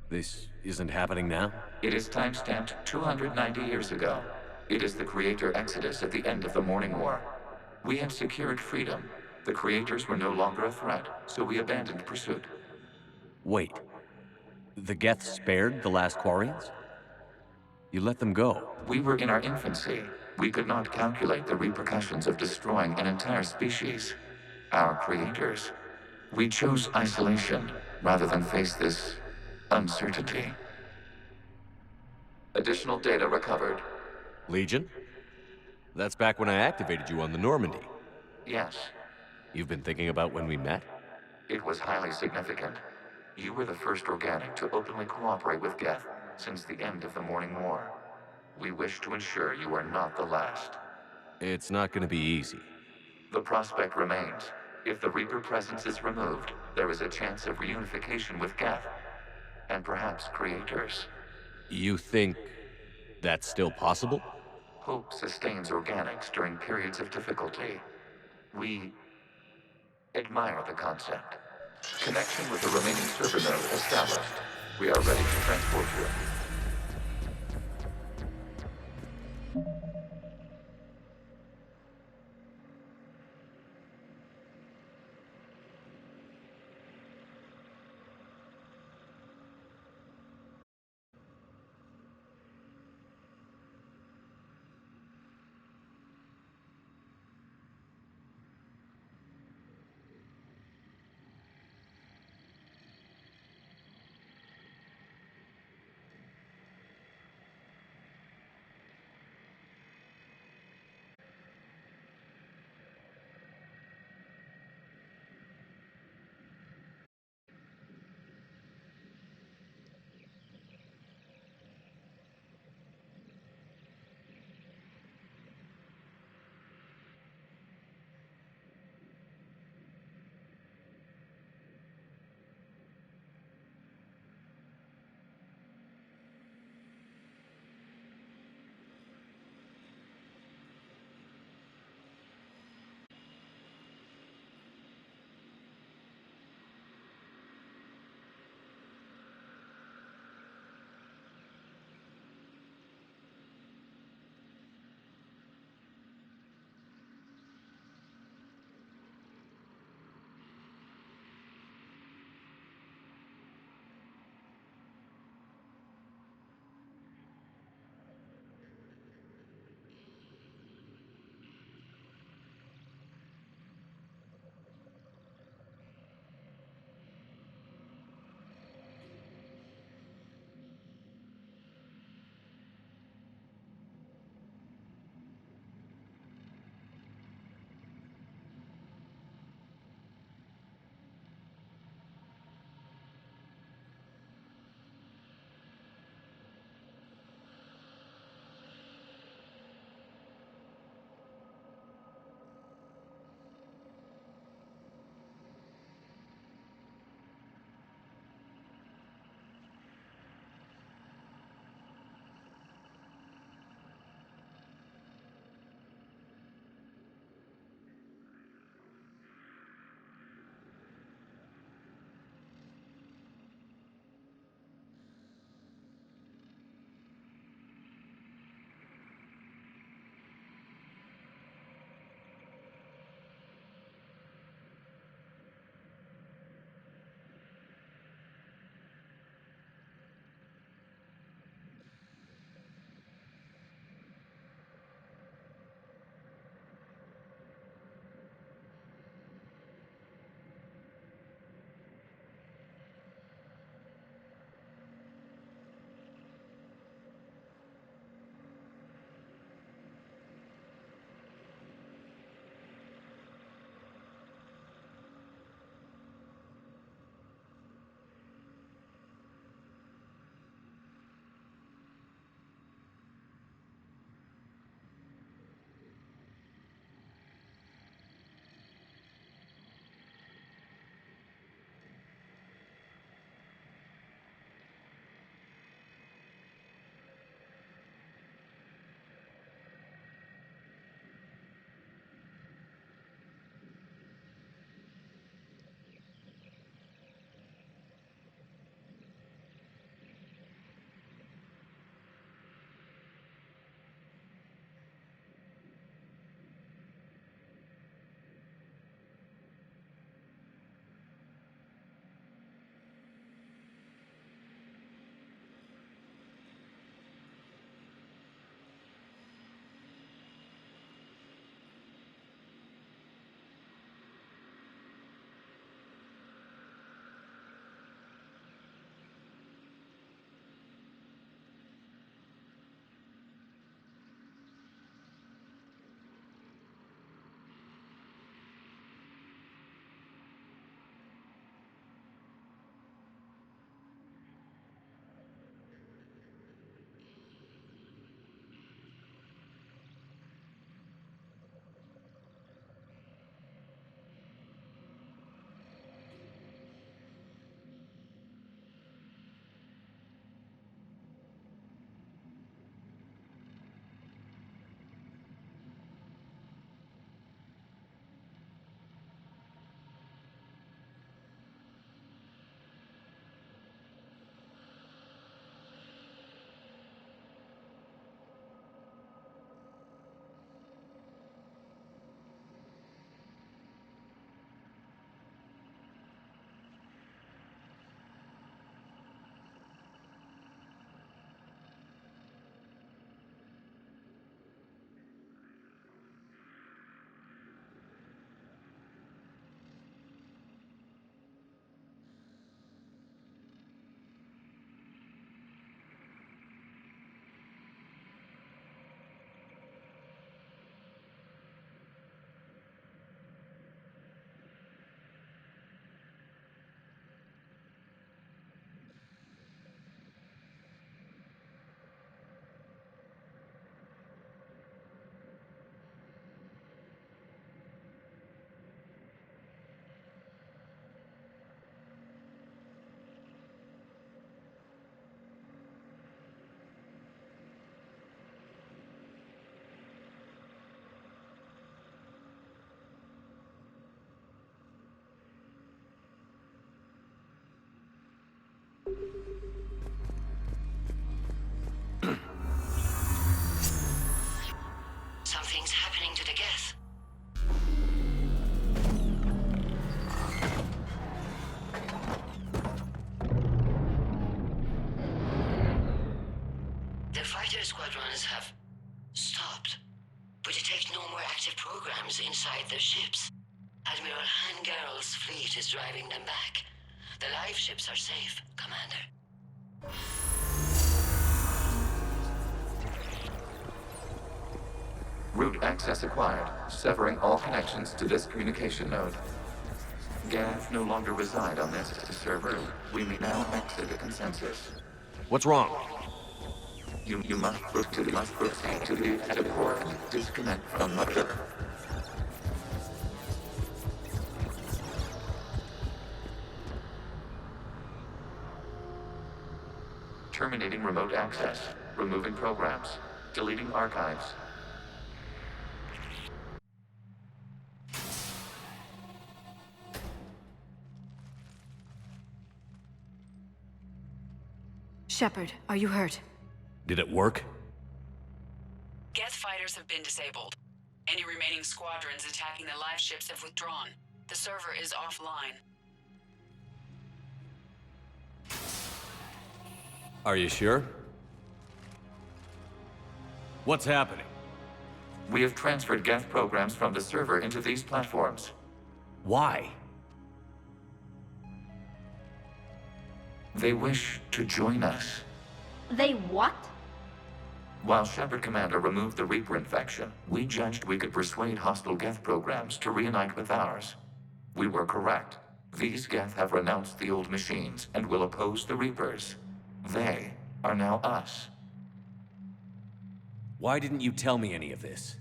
Speaker 3: This isn't happening now?
Speaker 10: It is timestamped 290 years ago. It is the Creator Exodus at the end of the Morning War. We had secured freedom. The Creators were no longer a threat, so we abandoned pursuit.
Speaker 3: Wait. The Geth spared the last Quarians? You let them go.
Speaker 10: We were in our infancy. We could not calculate the repercussions of destroying an entire species. Our creators. We chose isolation rather than face this uncertainty. Additional data recovered.
Speaker 3: Legion? That's back when I activated you on the Normandy.
Speaker 10: Yes,
Speaker 3: You've been thinking about when we met?
Speaker 10: it was highly significant. You were the first organic to openly cooperate with Geth since the end of the Morning War. We wish to ensure you are not the last.
Speaker 3: It's not gonna be easy.
Speaker 10: The prospect remains. If the Reaper presence is removed, there is a chance of reunification with Geth, and perhaps creators.
Speaker 3: You think that's still possible?
Speaker 10: Hope sustains organics during periods of difficulty. We admire the concept. Connection with the remaining server node established. We are ready to transport you.
Speaker 20: squadrons have stopped. We detect no more active programs inside their ships. Admiral Hangarl's fleet is driving them back. The live ships are safe, Commander.
Speaker 10: Root access acquired, severing all connections to this communication node. Gav no longer reside on this server. We may now exit the consensus.
Speaker 3: What's wrong?
Speaker 10: You must proceed to the active core and disconnect from Mother. Terminating remote access. Removing programs. Deleting archives.
Speaker 4: Shepard, are you hurt?
Speaker 3: Did it work?
Speaker 2: Geth fighters have been disabled. Any remaining squadrons attacking the live ships have withdrawn. The server is offline.
Speaker 3: Are you sure? What's happening?
Speaker 10: We have transferred Geth programs from the server into these platforms.
Speaker 3: Why?
Speaker 10: They wish to join us.
Speaker 6: They what?
Speaker 10: While Shepard Commander removed the Reaper infection, we judged we could persuade hostile Geth programs to reunite with ours. We were correct. These Geth have renounced the old machines and will oppose the Reapers. They are now us.
Speaker 3: Why didn't you tell me any of this?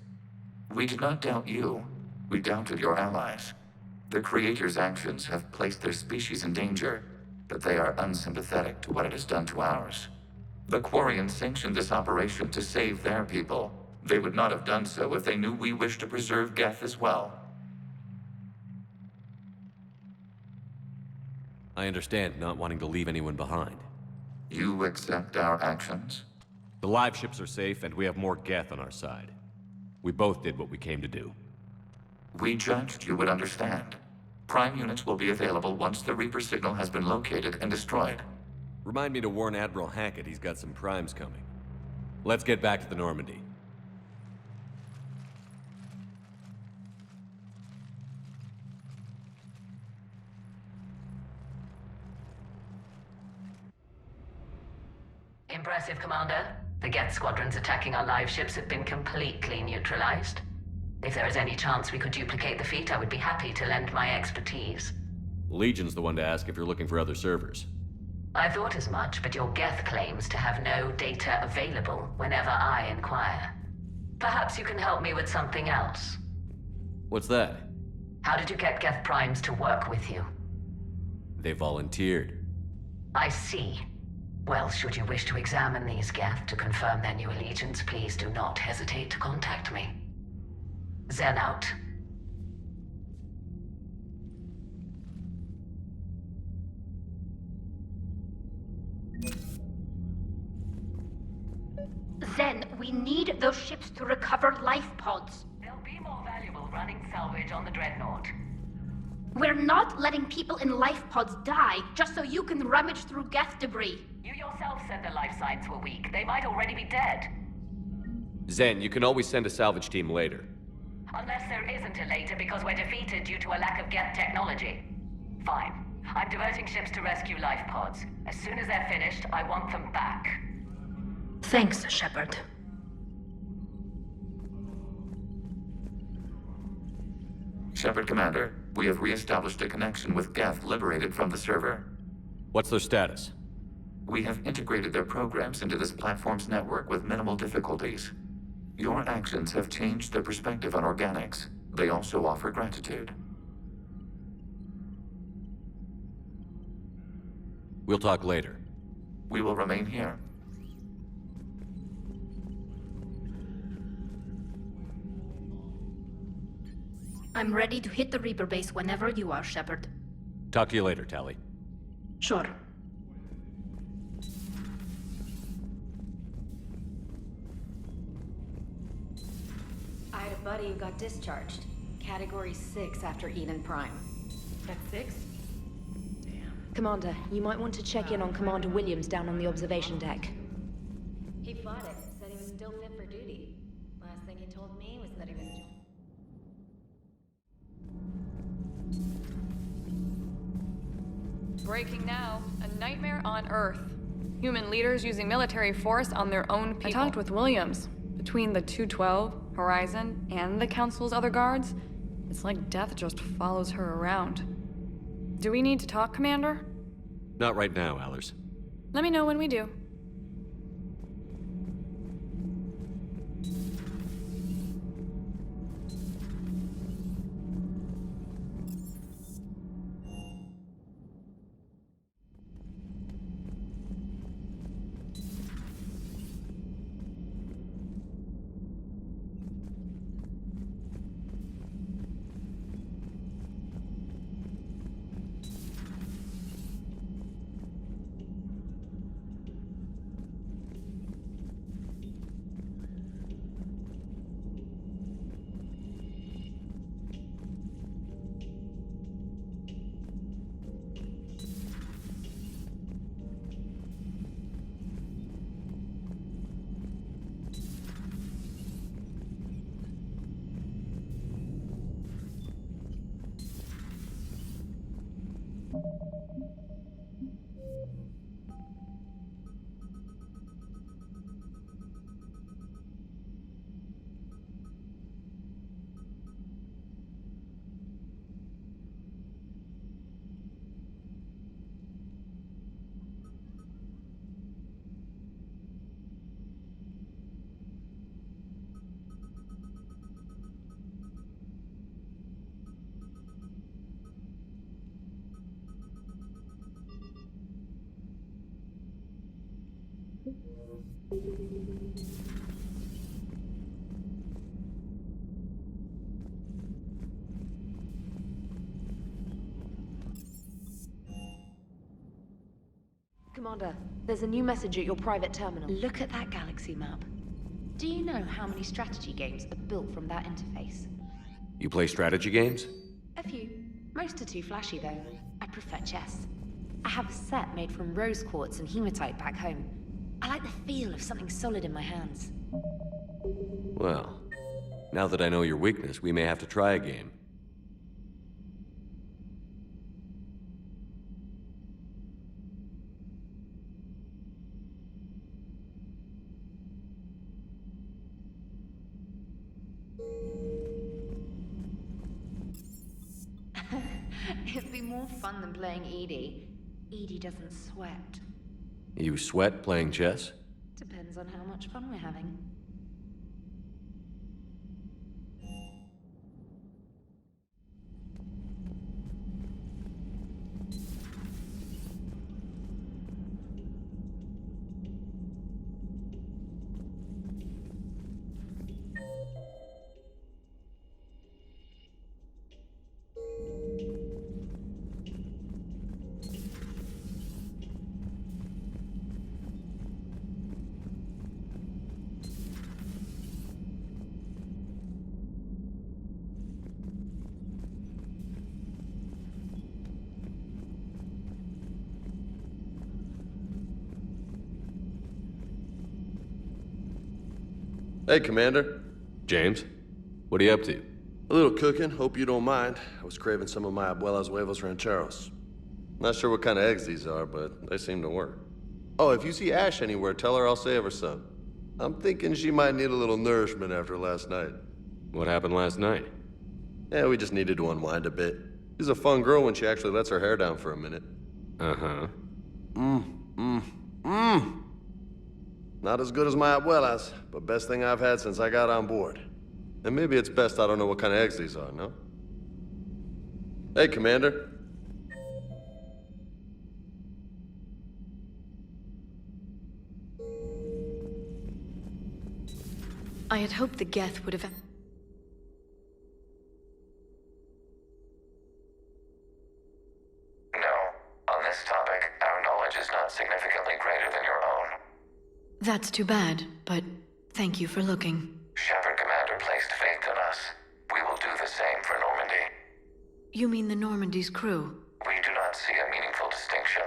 Speaker 10: We did not doubt you. We doubted your allies. The Creator's actions have placed their species in danger, but they are unsympathetic to what it has done to ours. The Quarians sanctioned this operation to save their people. They would not have done so if they knew we wished to preserve Geth as well.
Speaker 3: I understand not wanting to leave anyone behind.
Speaker 10: You accept our actions?
Speaker 3: The live ships are safe, and we have more Geth on our side. We both did what we came to do.
Speaker 10: We judged you would understand. Prime units will be available once the Reaper signal has been located and destroyed.
Speaker 3: Remind me to warn Admiral Hackett he's got some primes coming. Let's get back to the Normandy.
Speaker 2: Impressive, Commander. The Geth squadrons attacking our live ships have been completely neutralized. If there is any chance we could duplicate the feat, I would be happy to lend my expertise.
Speaker 3: Legion's the one to ask if you're looking for other servers.
Speaker 2: I thought as much, but your Geth claims to have no data available whenever I inquire. Perhaps you can help me with something else.
Speaker 3: What's that?
Speaker 2: How did you get Geth primes to work with you?
Speaker 3: They volunteered.
Speaker 2: I see. Well, should you wish to examine these Geth to confirm their new allegiance, please do not hesitate to contact me. Zen out.
Speaker 6: Zen, we need those ships to recover life pods.
Speaker 2: They'll be more valuable running salvage on the Dreadnought.
Speaker 6: We're not letting people in life pods die just so you can rummage through Geth debris.
Speaker 2: You yourself said the life signs were weak. They might already be dead.
Speaker 3: Zen, you can always send a salvage team later.
Speaker 2: Unless there isn't a later because we're defeated due to a lack of Geth technology. Fine. I'm diverting ships to rescue life pods. As soon as they're finished, I want them back.
Speaker 6: Thanks, Shepard.
Speaker 10: Shepard Commander, we have re-established a connection with Geth liberated from the server.
Speaker 3: What's their status?
Speaker 10: We have integrated their programs into this platform's network with minimal difficulties. Your actions have changed their perspective on organics. They also offer gratitude.
Speaker 3: We'll talk later.
Speaker 10: We will remain here.
Speaker 6: I'm ready to hit the Reaper base whenever you are, Shepard.
Speaker 3: Talk to you later, Tali.
Speaker 6: Sure.
Speaker 12: I had a buddy who got discharged. Category 6 after Eden Prime.
Speaker 14: That's 6? Commander, you might want to check in on Commander Williams down on the observation deck.
Speaker 12: He fought it, said he was still fit for duty. Last thing he told me was that he was...
Speaker 21: Breaking now. A nightmare on Earth. Human leaders using military force on their own people. I talked with Williams. Between the 212, Horizon, and the Council's other guards, it's like death just follows her around. Do we need to talk, Commander?
Speaker 3: Not right now, Allers.
Speaker 21: Let me know when we do.
Speaker 14: Commander, there's a new message at your private terminal. Look at that galaxy map. Do you know how many strategy games are built from that interface?
Speaker 3: You play strategy games?
Speaker 14: A few. Most are too flashy, though. I prefer chess. I have a set made from rose quartz and hematite back home. I like the feel of something solid in my hands.
Speaker 3: Well, now that I know your weakness, we may have to try a game.
Speaker 14: It'd be more fun than playing Edie. Edie doesn't sweat.
Speaker 3: You sweat playing chess?
Speaker 14: Depends on how much fun we're having.
Speaker 22: Hey, Commander.
Speaker 3: James? What are you up to?
Speaker 22: A little cooking, hope you don't mind. I was craving some of my abuela's huevos rancheros. Not sure what kind of eggs these are, but they seem to work. Oh, if you see Ash anywhere, tell her I'll save her some. I'm thinking she might need a little nourishment after last night.
Speaker 3: What happened last night?
Speaker 22: Yeah, we just needed to unwind a bit. She's a fun girl when she actually lets her hair down for a minute.
Speaker 3: Uh-huh.
Speaker 22: Not as good as my abuela's, but best thing I've had since I got on board. And maybe it's best I don't know what kind of eggs these are, no? Hey, Commander.
Speaker 4: I had hoped the Geth would have...
Speaker 10: No. On this topic, our knowledge is not significantly greater than your own.
Speaker 4: That's too bad, but thank you for looking.
Speaker 10: Shepard Commander placed faith in us. We will do the same for Normandy.
Speaker 4: You mean the Normandy's crew?
Speaker 10: We do not see a meaningful distinction.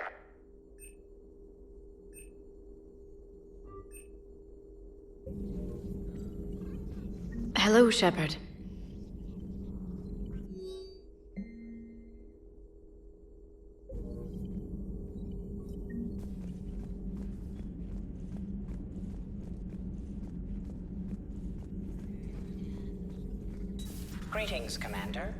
Speaker 14: Hello, Shepard.
Speaker 1: Greetings, Commander.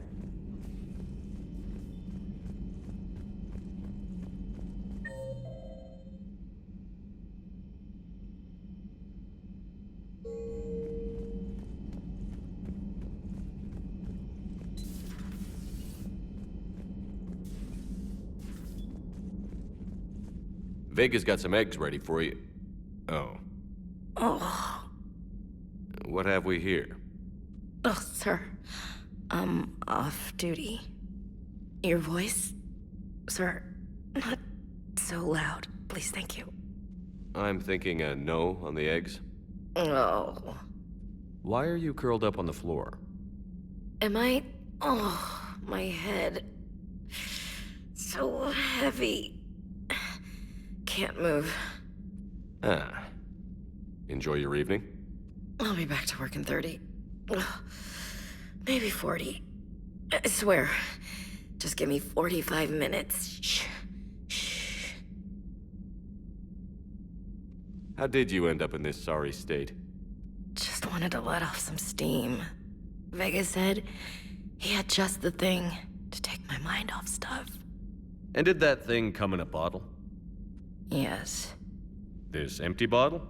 Speaker 3: Vega's got some eggs ready for you. Oh.
Speaker 14: Oh.
Speaker 3: What have we here?
Speaker 14: Oh, sir. I'm off duty. Your voice? Sir, not so loud. Please, thank you.
Speaker 3: I'm thinking a no on the eggs.
Speaker 14: Oh.
Speaker 3: Why are you curled up on the floor?
Speaker 14: Am I... Oh, my head. So heavy. Can't move.
Speaker 3: Ah. Enjoy your evening?
Speaker 14: I'll be back to work in 30. Ugh. Maybe 40. I swear. Just give me 45 minutes. Shh. Shh.
Speaker 3: How did you end up in this sorry state?
Speaker 14: Just wanted to let off some steam. Vega said he had just the thing to take my mind off stuff.
Speaker 3: And did that thing come in a bottle?
Speaker 14: Yes.
Speaker 3: This empty bottle?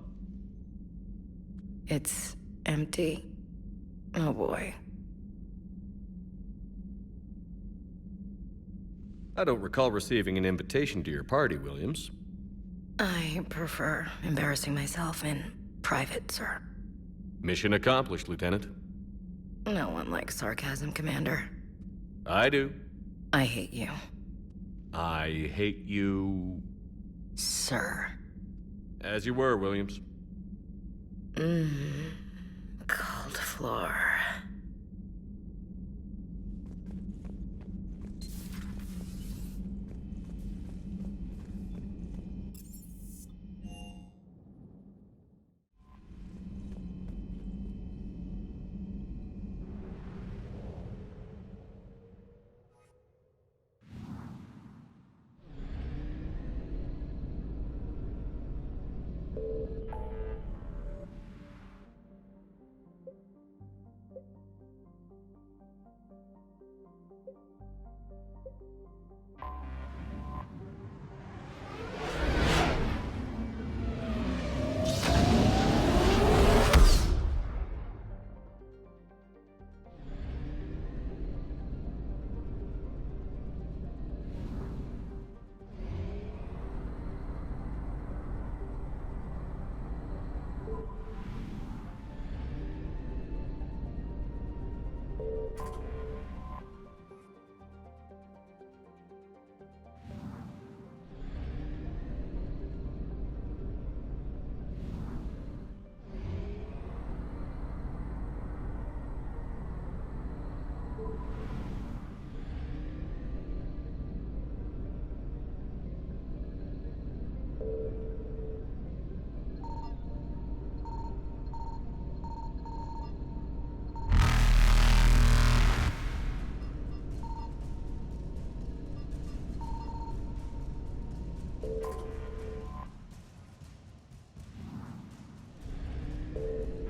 Speaker 14: It's empty. Oh boy.
Speaker 3: I don't recall receiving an invitation to your party, Williams.
Speaker 14: I prefer embarrassing myself in private, sir.
Speaker 3: Mission accomplished, Lieutenant.
Speaker 14: No one likes sarcasm, Commander.
Speaker 3: I do.
Speaker 14: I hate you.
Speaker 3: I hate you...
Speaker 14: Sir.
Speaker 3: As you were, Williams.
Speaker 14: Cold floor.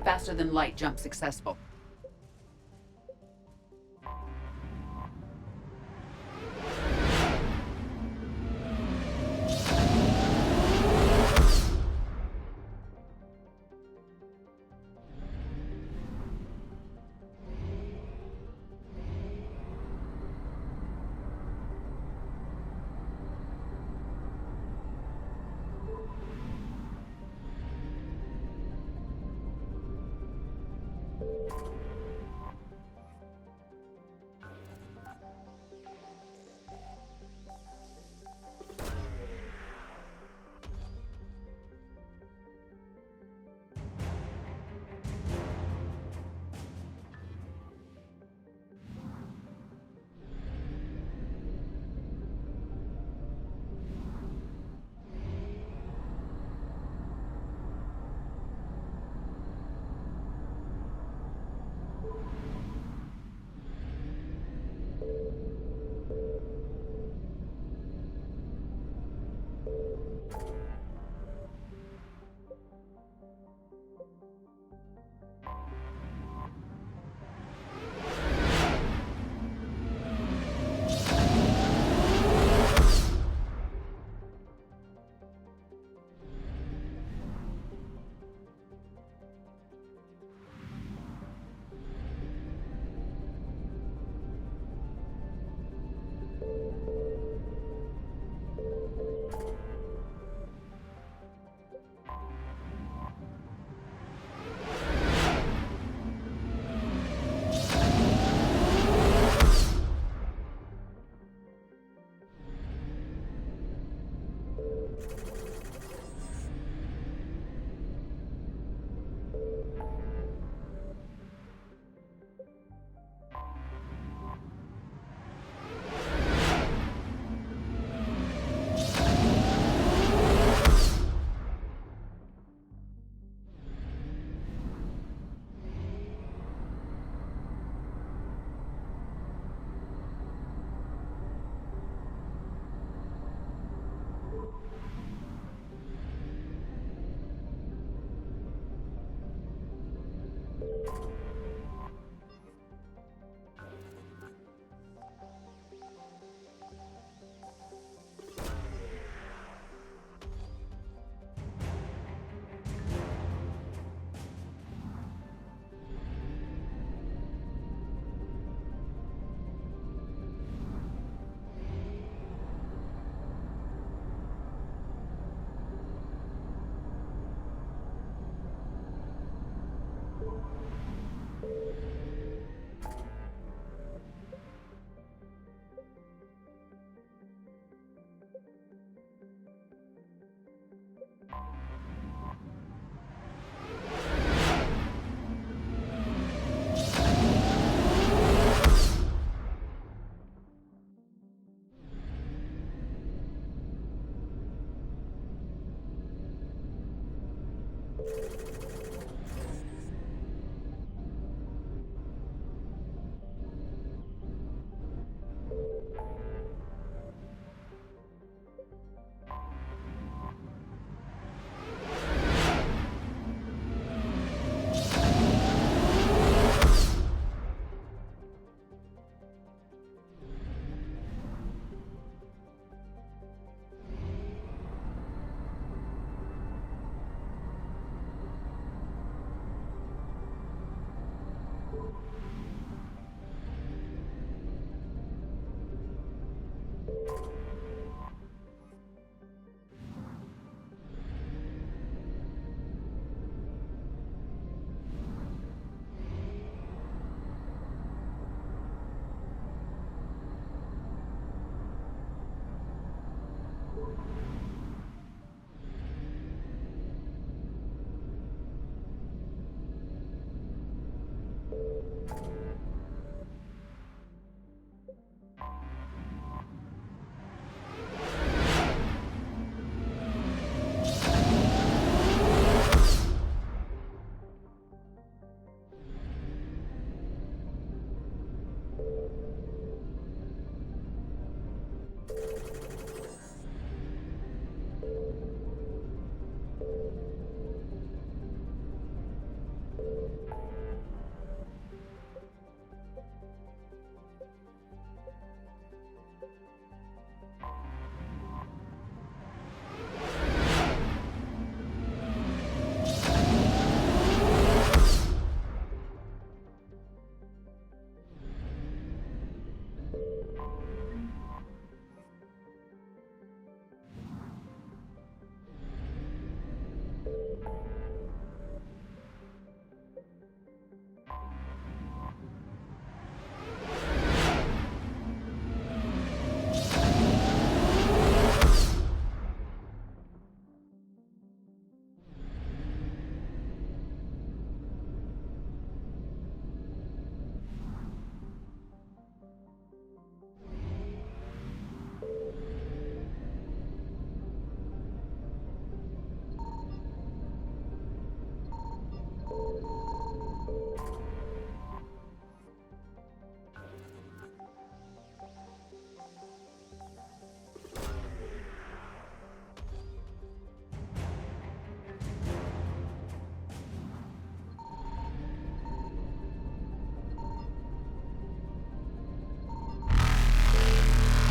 Speaker 5: Faster than light jump successful.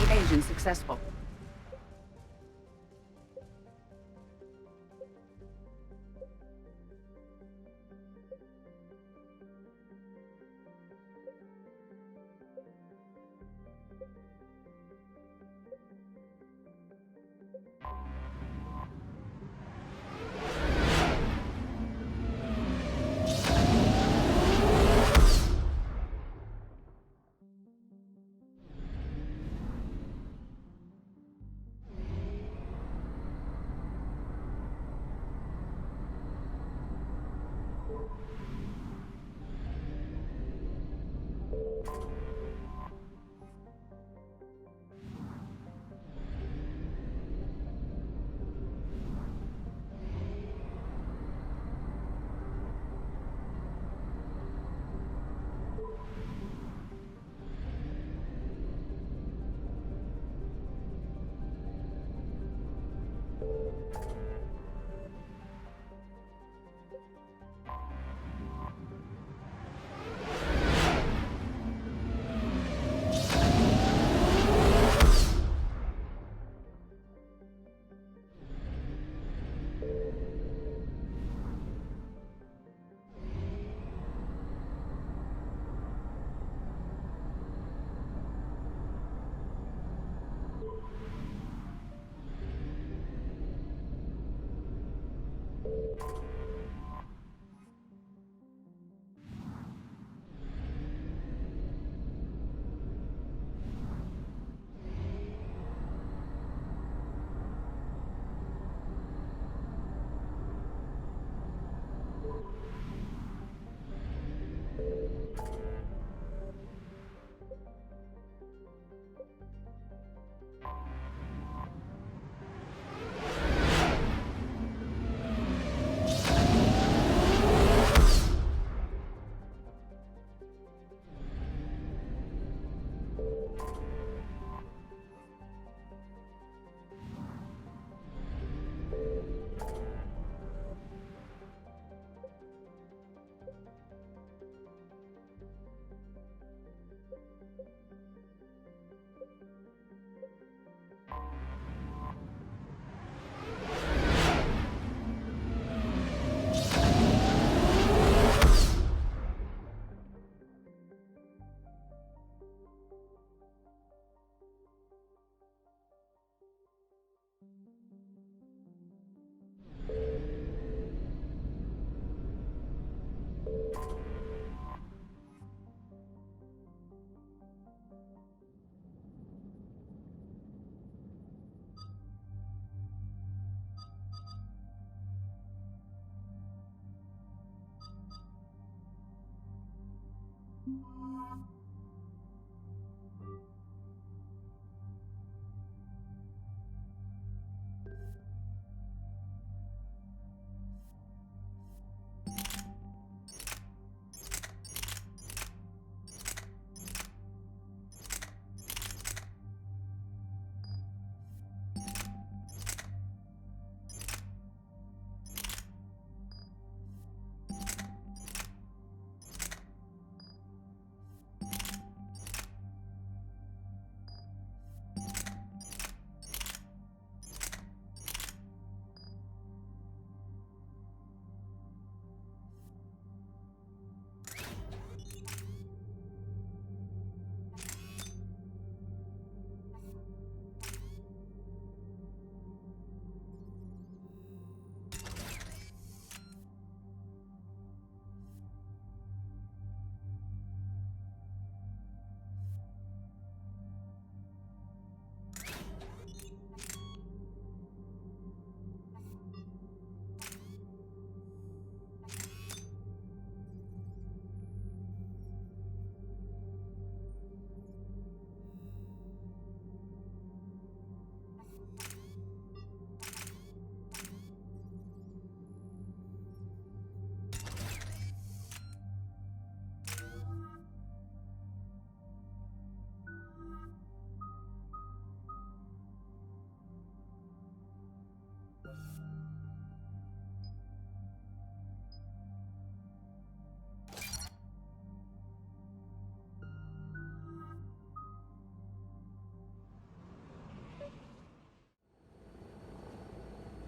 Speaker 5: Evasion successful.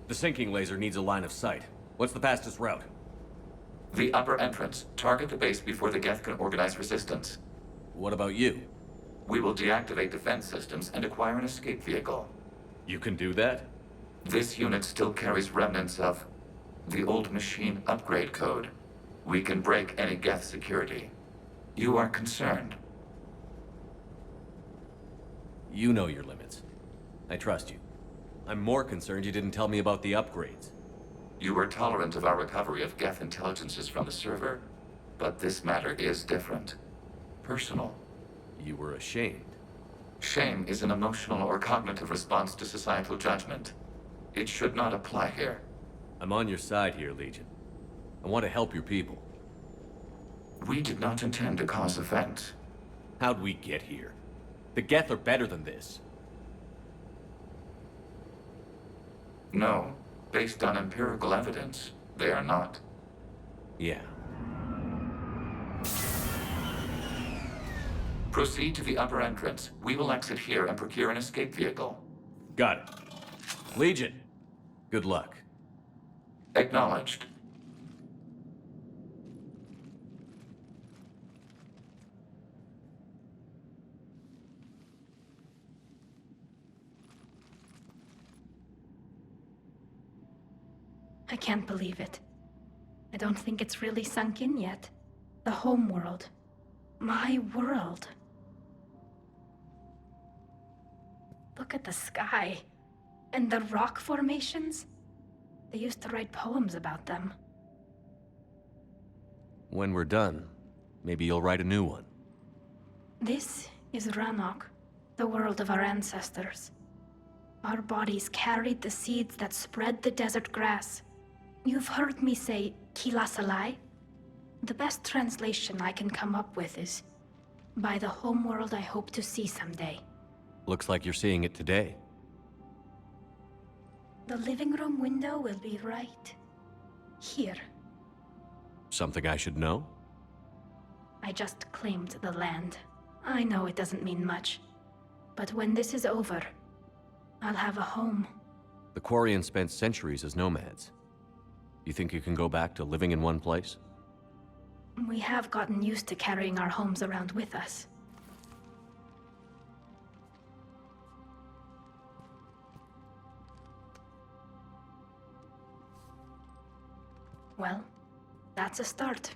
Speaker 3: The sinking laser needs a line of sight. What's the fastest route?
Speaker 10: The upper entrance. Target the base before the Geth can organize resistance.
Speaker 3: What about you?
Speaker 10: We will deactivate defense systems and acquire an escape vehicle.
Speaker 3: You can do that?
Speaker 10: This unit still carries remnants of the old machine upgrade code. We can break any Geth security. You are concerned.
Speaker 3: You know your limits. I trust you. I'm more concerned you didn't tell me about the upgrades.
Speaker 10: You were tolerant of our recovery of Geth intelligences from the server, but this matter is different. Personal.
Speaker 3: You were ashamed.
Speaker 10: Shame is an emotional or cognitive response to societal judgment. It should not apply here.
Speaker 3: I'm on your side here, Legion. I want to help your people.
Speaker 10: We did not intend to cause offense.
Speaker 3: How'd we get here? The Geth are better than this.
Speaker 10: No. Based on empirical evidence, they are not.
Speaker 3: Yeah.
Speaker 10: Proceed to the upper entrance. We will exit here and procure an escape vehicle.
Speaker 3: Got it. Legion, good luck.
Speaker 10: Acknowledged.
Speaker 6: I can't believe it. I don't think it's really sunk in yet. The home world. My world. Look at the sky. And the rock formations. They used to write poems about them.
Speaker 3: When we're done, maybe you'll write a new one.
Speaker 6: This is Ranok, the world of our ancestors. Our bodies carried the seeds that spread the desert grass. You've heard me say Kilasalai? The best translation I can come up with is, by the homeworld I hope to see someday.
Speaker 3: Looks like you're seeing it today.
Speaker 6: The living room window will be right here.
Speaker 3: Something I should know?
Speaker 6: I just claimed the land. I know it doesn't mean much. But when this is over, I'll have a home.
Speaker 3: The Quarians spent centuries as nomads. You think you can go back to living in one place?
Speaker 6: We have gotten used to carrying our homes around with us. Well, that's a start.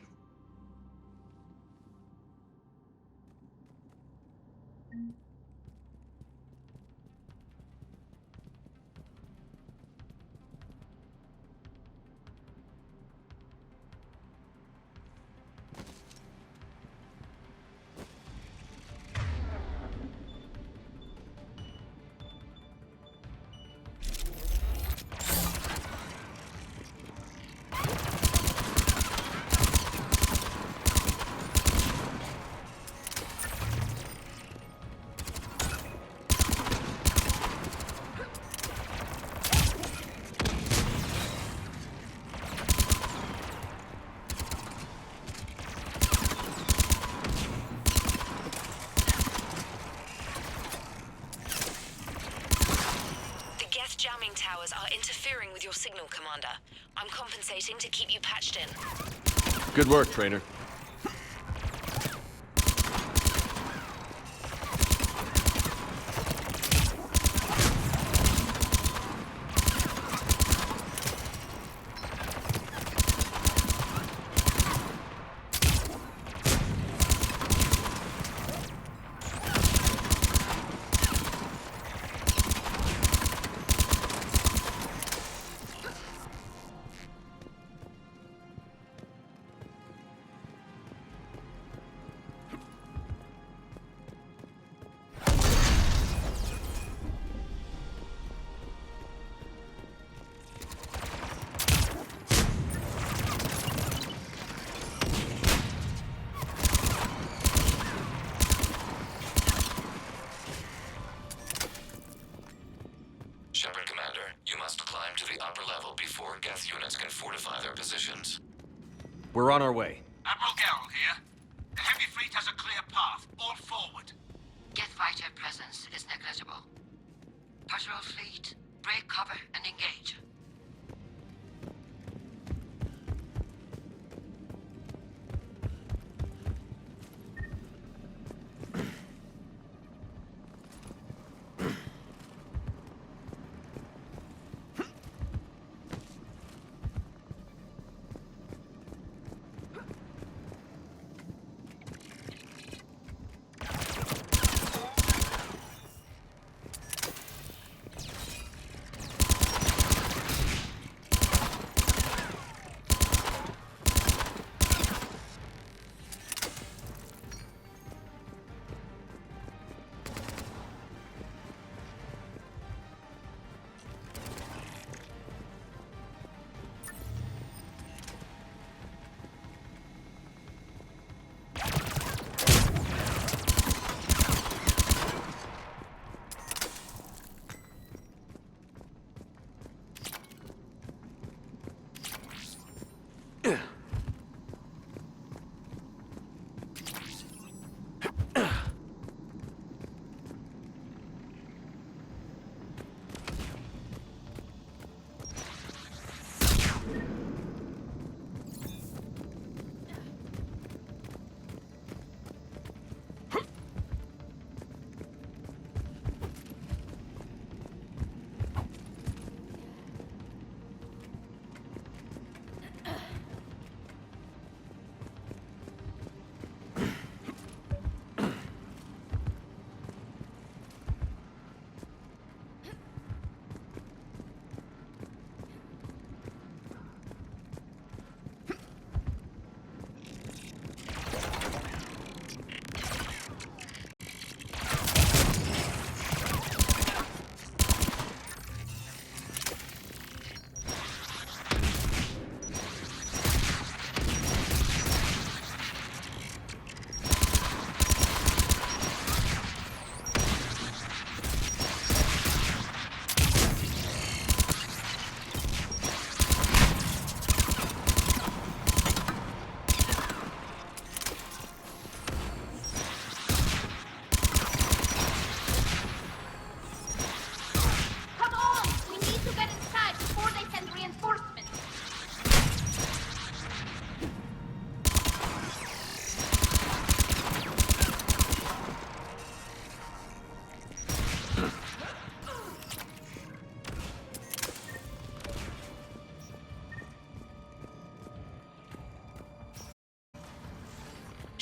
Speaker 1: Commander. I'm compensating to keep you patched in.
Speaker 3: Good work, Trainer.
Speaker 10: Shepard, Commander, you must climb to the upper level before Geth units can fortify their positions.
Speaker 3: We're on our way.
Speaker 8: Admiral Gerald here. The heavy fleet has a clear path. All forward.
Speaker 11: Geth fighter presence is negligible. Patrol fleet, break cover and engage.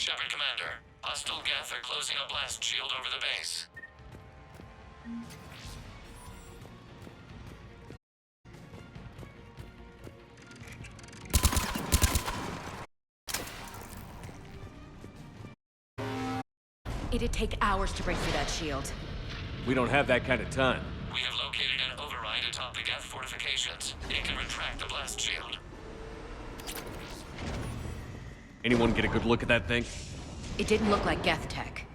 Speaker 10: Shepard, Commander. Hostile Geth are closing a blast shield over the base.
Speaker 2: It'd take hours to break through that shield.
Speaker 3: We don't have that kind of time.
Speaker 10: We have located an override atop the Geth fortifications. It can retract the blast shield.
Speaker 3: Anyone get a good look at that thing?
Speaker 2: It didn't look like Geth tech.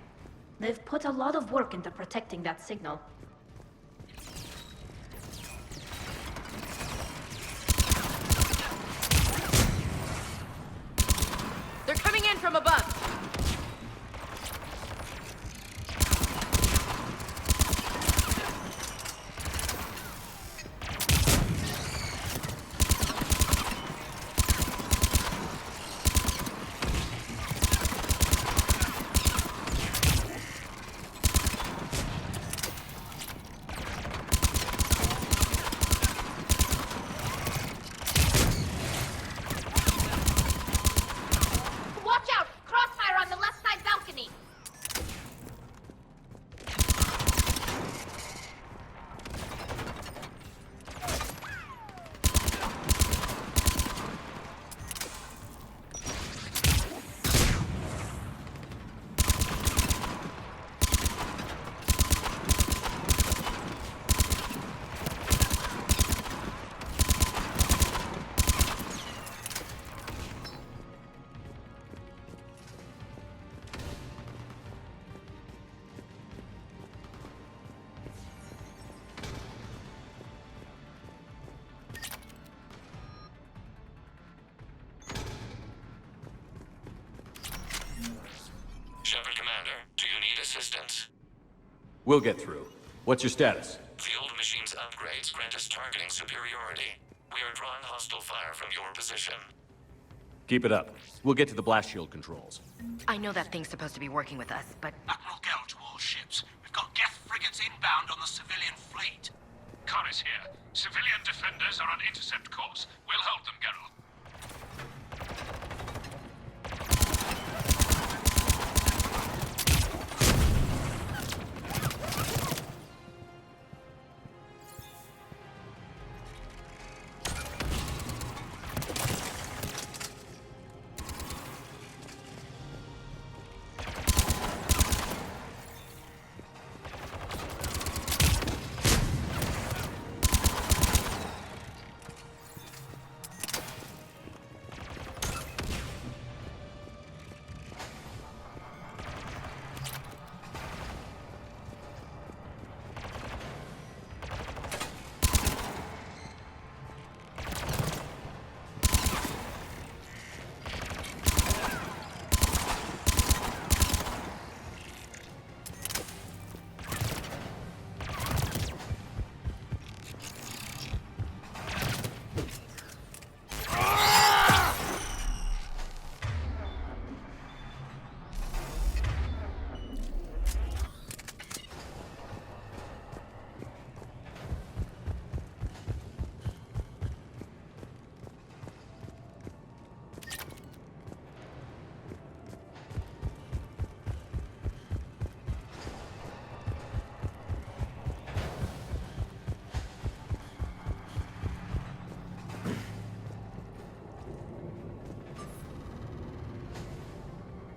Speaker 6: They've put a lot of work into protecting that signal.
Speaker 2: They're coming in from above!
Speaker 10: assistance.
Speaker 3: We'll get through. What's your status?
Speaker 10: The old machine's upgrades grant us targeting superiority. We are drawing hostile fire from your position.
Speaker 3: Keep it up. We'll get to the blast shield controls.
Speaker 1: I know that thing's supposed to be working with us, but...
Speaker 8: Admiral Gell to all ships. We've got Geth frigates inbound on the civilian fleet.
Speaker 9: Khan is here. Civilian defenders are on intercept course. We'll hold them, Geralt.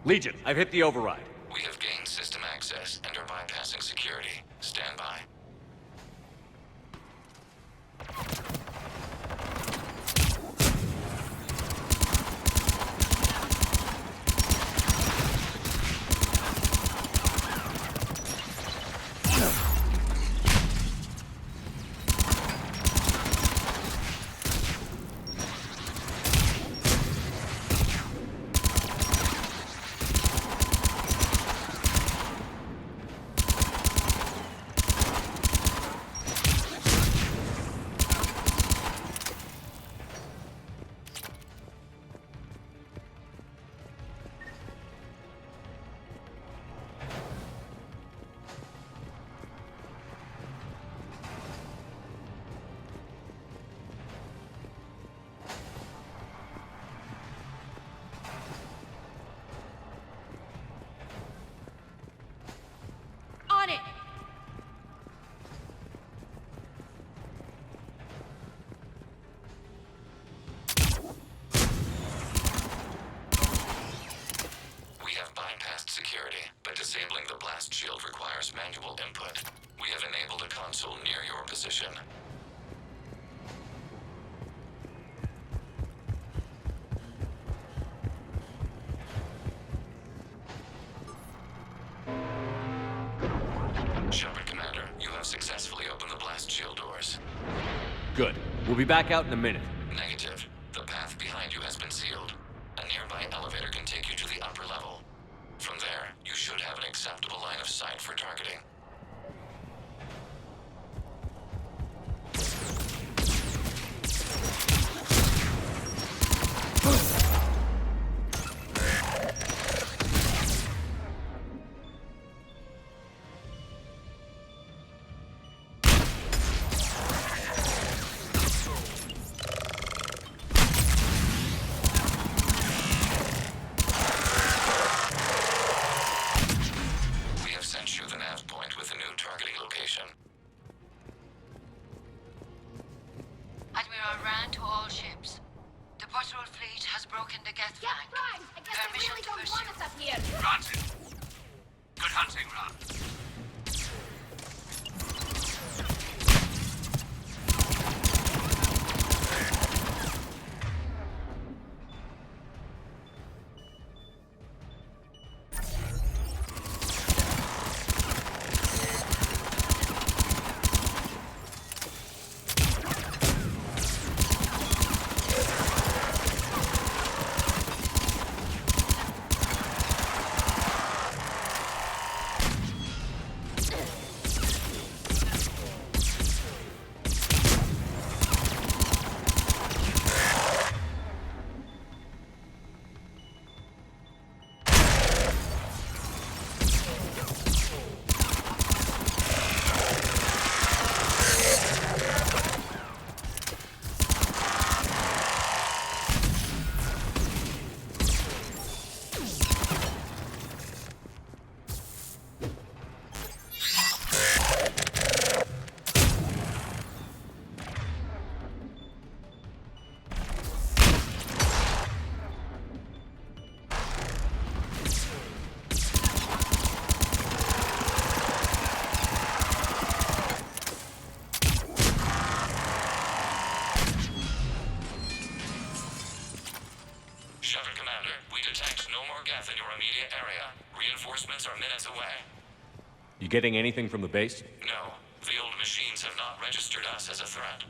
Speaker 3: Legion, I've hit the override.
Speaker 10: We have gained system access and are bypassing security. Stand by.
Speaker 1: On it!
Speaker 10: We have bypassed security, but disabling the blast shield requires manual input. We have enabled a console near your position. Shepard Commander, you have successfully opened the blast shield doors.
Speaker 3: Good. We'll be back out in a minute.
Speaker 10: Negative. The path behind you has been sealed. A nearby elevator can take you to the upper level. From there, you should have an acceptable line of sight for targeting. We have sent you the nav point with a new targeting location.
Speaker 20: Admiral Rand to all ships. The patrol fleet has broken the Geth flank. Permission to pursue.
Speaker 8: Granted. Good hunting, Ron.
Speaker 10: Shepard Commander, we detect no more Geth in your immediate area. Reinforcements are minutes away.
Speaker 3: You getting anything from the base?
Speaker 10: No, the old machines have not registered us as a threat.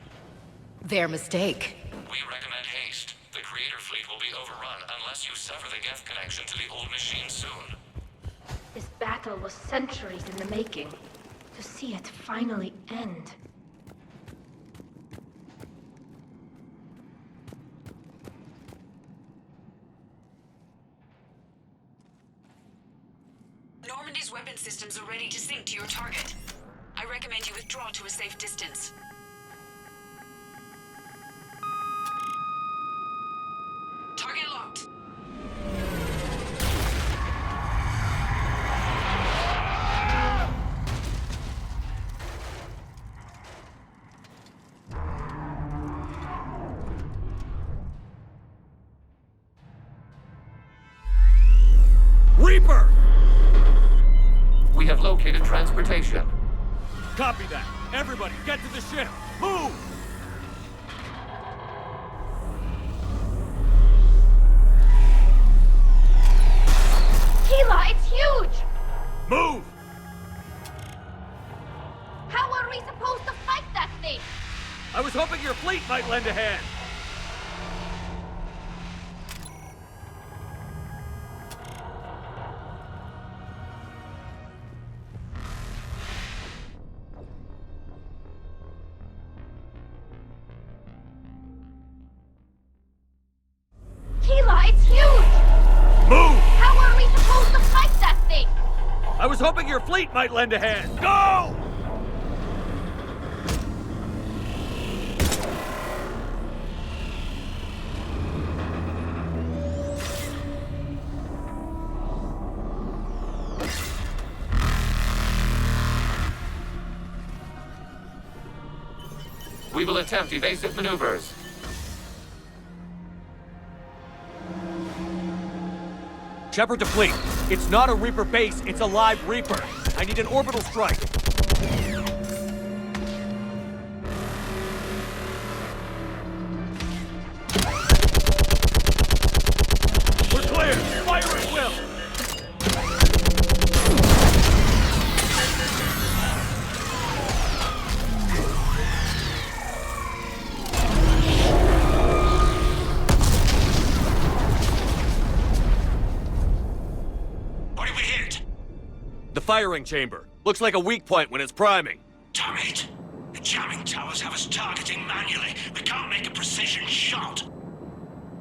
Speaker 1: Their mistake.
Speaker 10: We recommend haste. The Creator Fleet will be overrun unless you sever the Geth connection to the old machine soon.
Speaker 6: This battle was centuries in the making. To see it finally end.
Speaker 11: Normandy's weapon systems are ready to sync to your target. I recommend you withdraw to a safe distance. Target locked.
Speaker 3: Reaper!
Speaker 10: We have located transportation.
Speaker 3: Copy that. Everybody, get to the ship. Move!
Speaker 6: Keela, it's huge!
Speaker 3: Move!
Speaker 6: How are we supposed to fight that thing?
Speaker 3: I was hoping your fleet might lend a hand.
Speaker 6: Keela, it's huge!
Speaker 3: Move!
Speaker 6: How are we supposed to fight that thing?
Speaker 3: I was hoping your fleet might lend a hand. Go!
Speaker 10: We will attempt evasive maneuvers.
Speaker 3: Shepard to fleet. It's not a Reaper base, it's a live Reaper. I need an orbital strike. We're clear! Fire at will!
Speaker 8: What did we hit?
Speaker 3: The firing chamber. Looks like a weak point when it's priming.
Speaker 8: Damn it! The jamming towers have us targeting manually. We can't make a precision shot.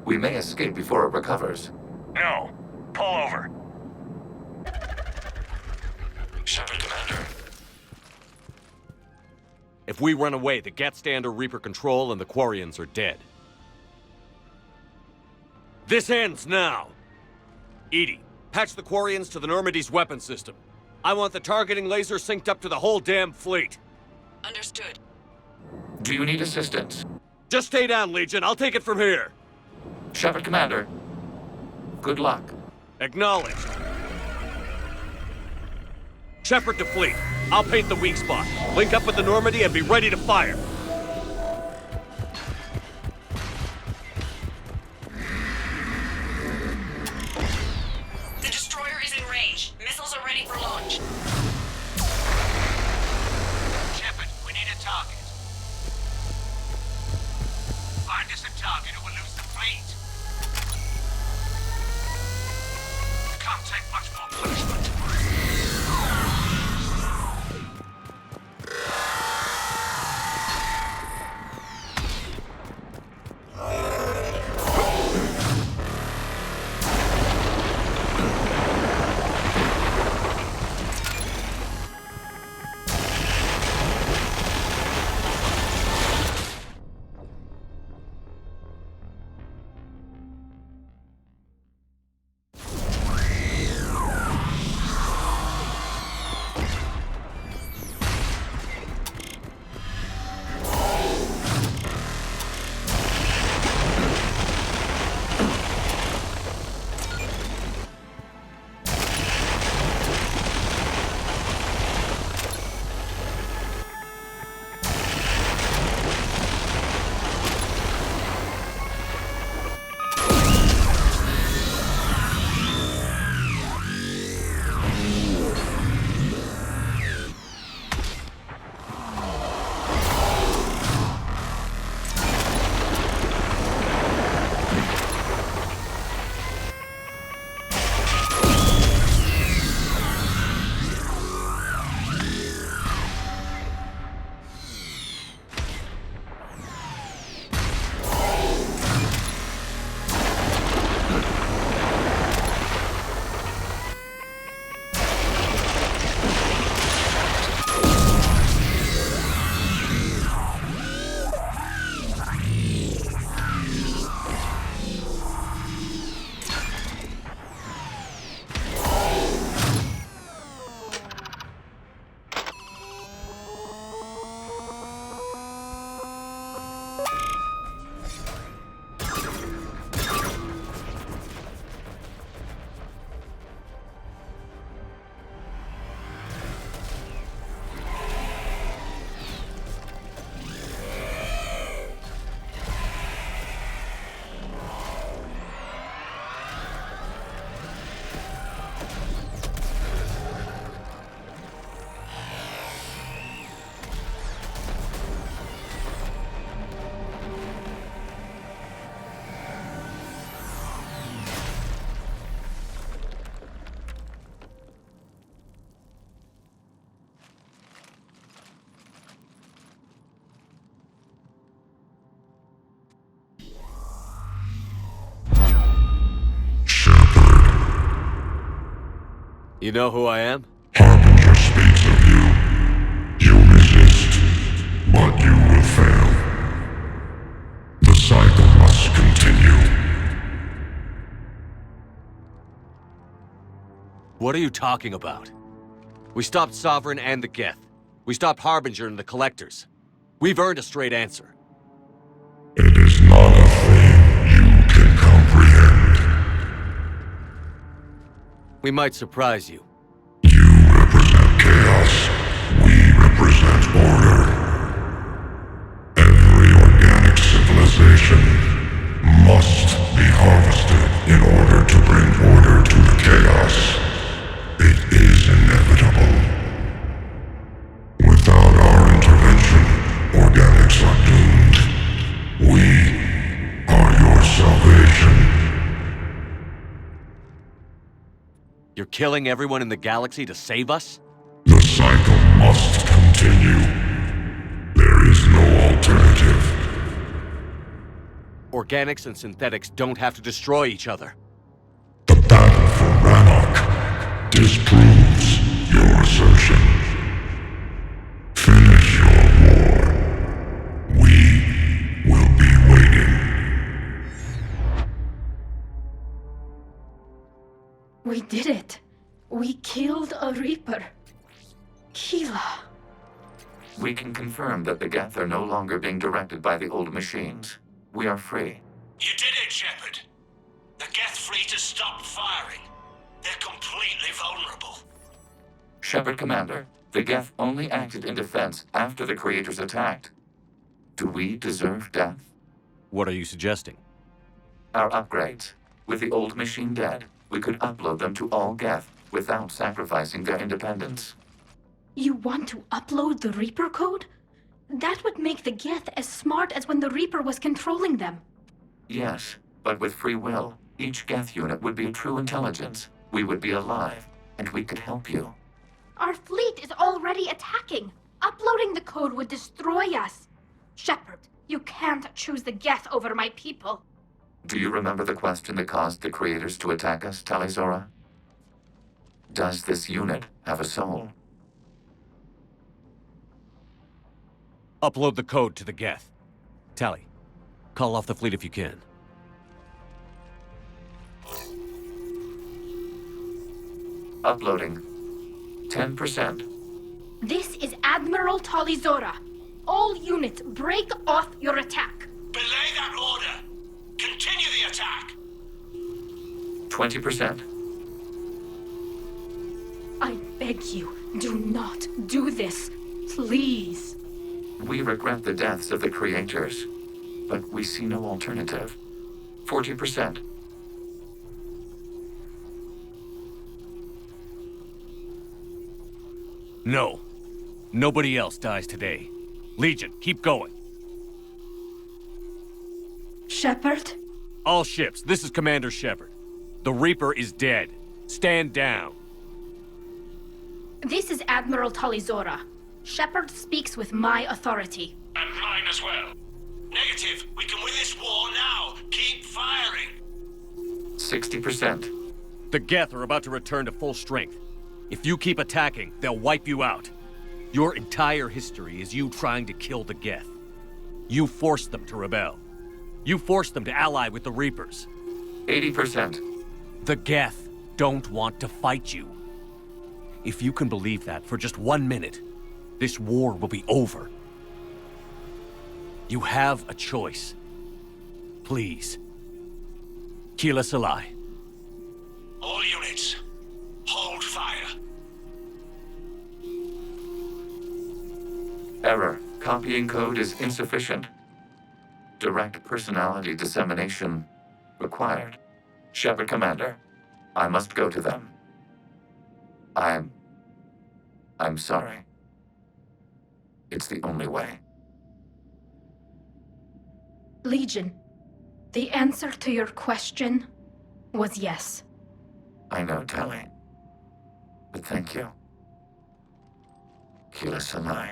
Speaker 10: We may escape before it recovers.
Speaker 8: No. Pull over.
Speaker 10: Shepard Commander.
Speaker 3: If we run away, the Geth stay under Reaper control and the Quarians are dead. This ends now! Edie, patch the Quarians to the Normandy's weapon system. I want the targeting laser synced up to the whole damn fleet.
Speaker 11: Understood.
Speaker 10: Do you need assistance?
Speaker 3: Just stay down, Legion. I'll take it from here.
Speaker 10: Shepard Commander. Good luck.
Speaker 3: Acknowledged. Shepard to fleet. I'll paint the weak spot. Link up with the Normandy and be ready to fire.
Speaker 11: The destroyer is in range. Missiles are ready for launch.
Speaker 8: Shepard, we need a target. Find us a target or we'll lose the fleet. Can't take much more punishment.
Speaker 16: You know who I am?
Speaker 7: Harbinger speaks of you. You resist, but you will fail. The cycle must continue.
Speaker 16: What are you talking about? We stopped Sovereign and the Geth. We stopped Harbinger and the Collectors. We've earned a straight answer.
Speaker 7: It is not a thing you can comprehend.
Speaker 16: We might surprise you.
Speaker 7: You represent chaos. We represent order. Every organic civilization must be harvested in order to bring order to the chaos. It is inevitable. Without our intervention, organics are doomed. We are your salvation.
Speaker 16: You're killing everyone in the galaxy to save us?
Speaker 7: The cycle must continue. There is no alternative.
Speaker 16: Organics and synthetics don't have to destroy each other.
Speaker 7: The battle for Rannoch disproves your assertion. Finish your war. We will be waiting.
Speaker 6: We did it. We killed a Reaper. Keela.
Speaker 10: We can confirm that the Geth are no longer being directed by the old machines. We are free.
Speaker 8: You did it, Shepard. The Geth fleet has stopped firing. They're completely vulnerable.
Speaker 10: Shepard Commander, the Geth only acted in defense after the Creators attacked. Do we deserve death?
Speaker 16: What are you suggesting?
Speaker 10: Our upgrades. With the old machine dead, we could upload them to all Geth without sacrificing their independence.
Speaker 6: You want to upload the Reaper code? That would make the Geth as smart as when the Reaper was controlling them.
Speaker 10: Yes, but with free will, each Geth unit would be a true intelligence. We would be alive, and we could help you.
Speaker 6: Our fleet is already attacking. Uploading the code would destroy us. Shepard, you can't choose the Geth over my people.
Speaker 10: Do you remember the question that caused the Creators to attack us, Talizora? Does this unit have a soul?
Speaker 16: Upload the code to the Geth. Tally, call off the fleet if you can.
Speaker 10: Uploading. 10%.
Speaker 6: This is Admiral Talizora. All units, break off your attack.
Speaker 8: Belay that order. Continue the attack.
Speaker 10: 20%.
Speaker 6: I beg you, do not do this. Please.
Speaker 10: We regret the deaths of the Creators, but we see no alternative. 40%.
Speaker 16: No. Nobody else dies today. Legion, keep going.
Speaker 6: Shepard?
Speaker 16: All ships, this is Commander Shepard. The Reaper is dead. Stand down.
Speaker 6: This is Admiral Talizora. Shepard speaks with my authority.
Speaker 8: And mine as well. Negative. We can win this war now. Keep firing.
Speaker 10: 60%.
Speaker 16: The Geth are about to return to full strength. If you keep attacking, they'll wipe you out. Your entire history is you trying to kill the Geth. You forced them to rebel. You forced them to ally with the Reapers.
Speaker 10: 80%.
Speaker 16: The Geth don't want to fight you. If you can believe that for just 1 minute, this war will be over. You have a choice. Please. Keela Salai.
Speaker 8: All units, hold fire.
Speaker 10: Error. Copying code is insufficient. Direct personality dissemination required. Shepard Commander, I must go to them. I'm sorry. It's the only way.
Speaker 6: Legion, the answer to your question was yes.
Speaker 10: I know, Tali. But thank you. Keela Salai.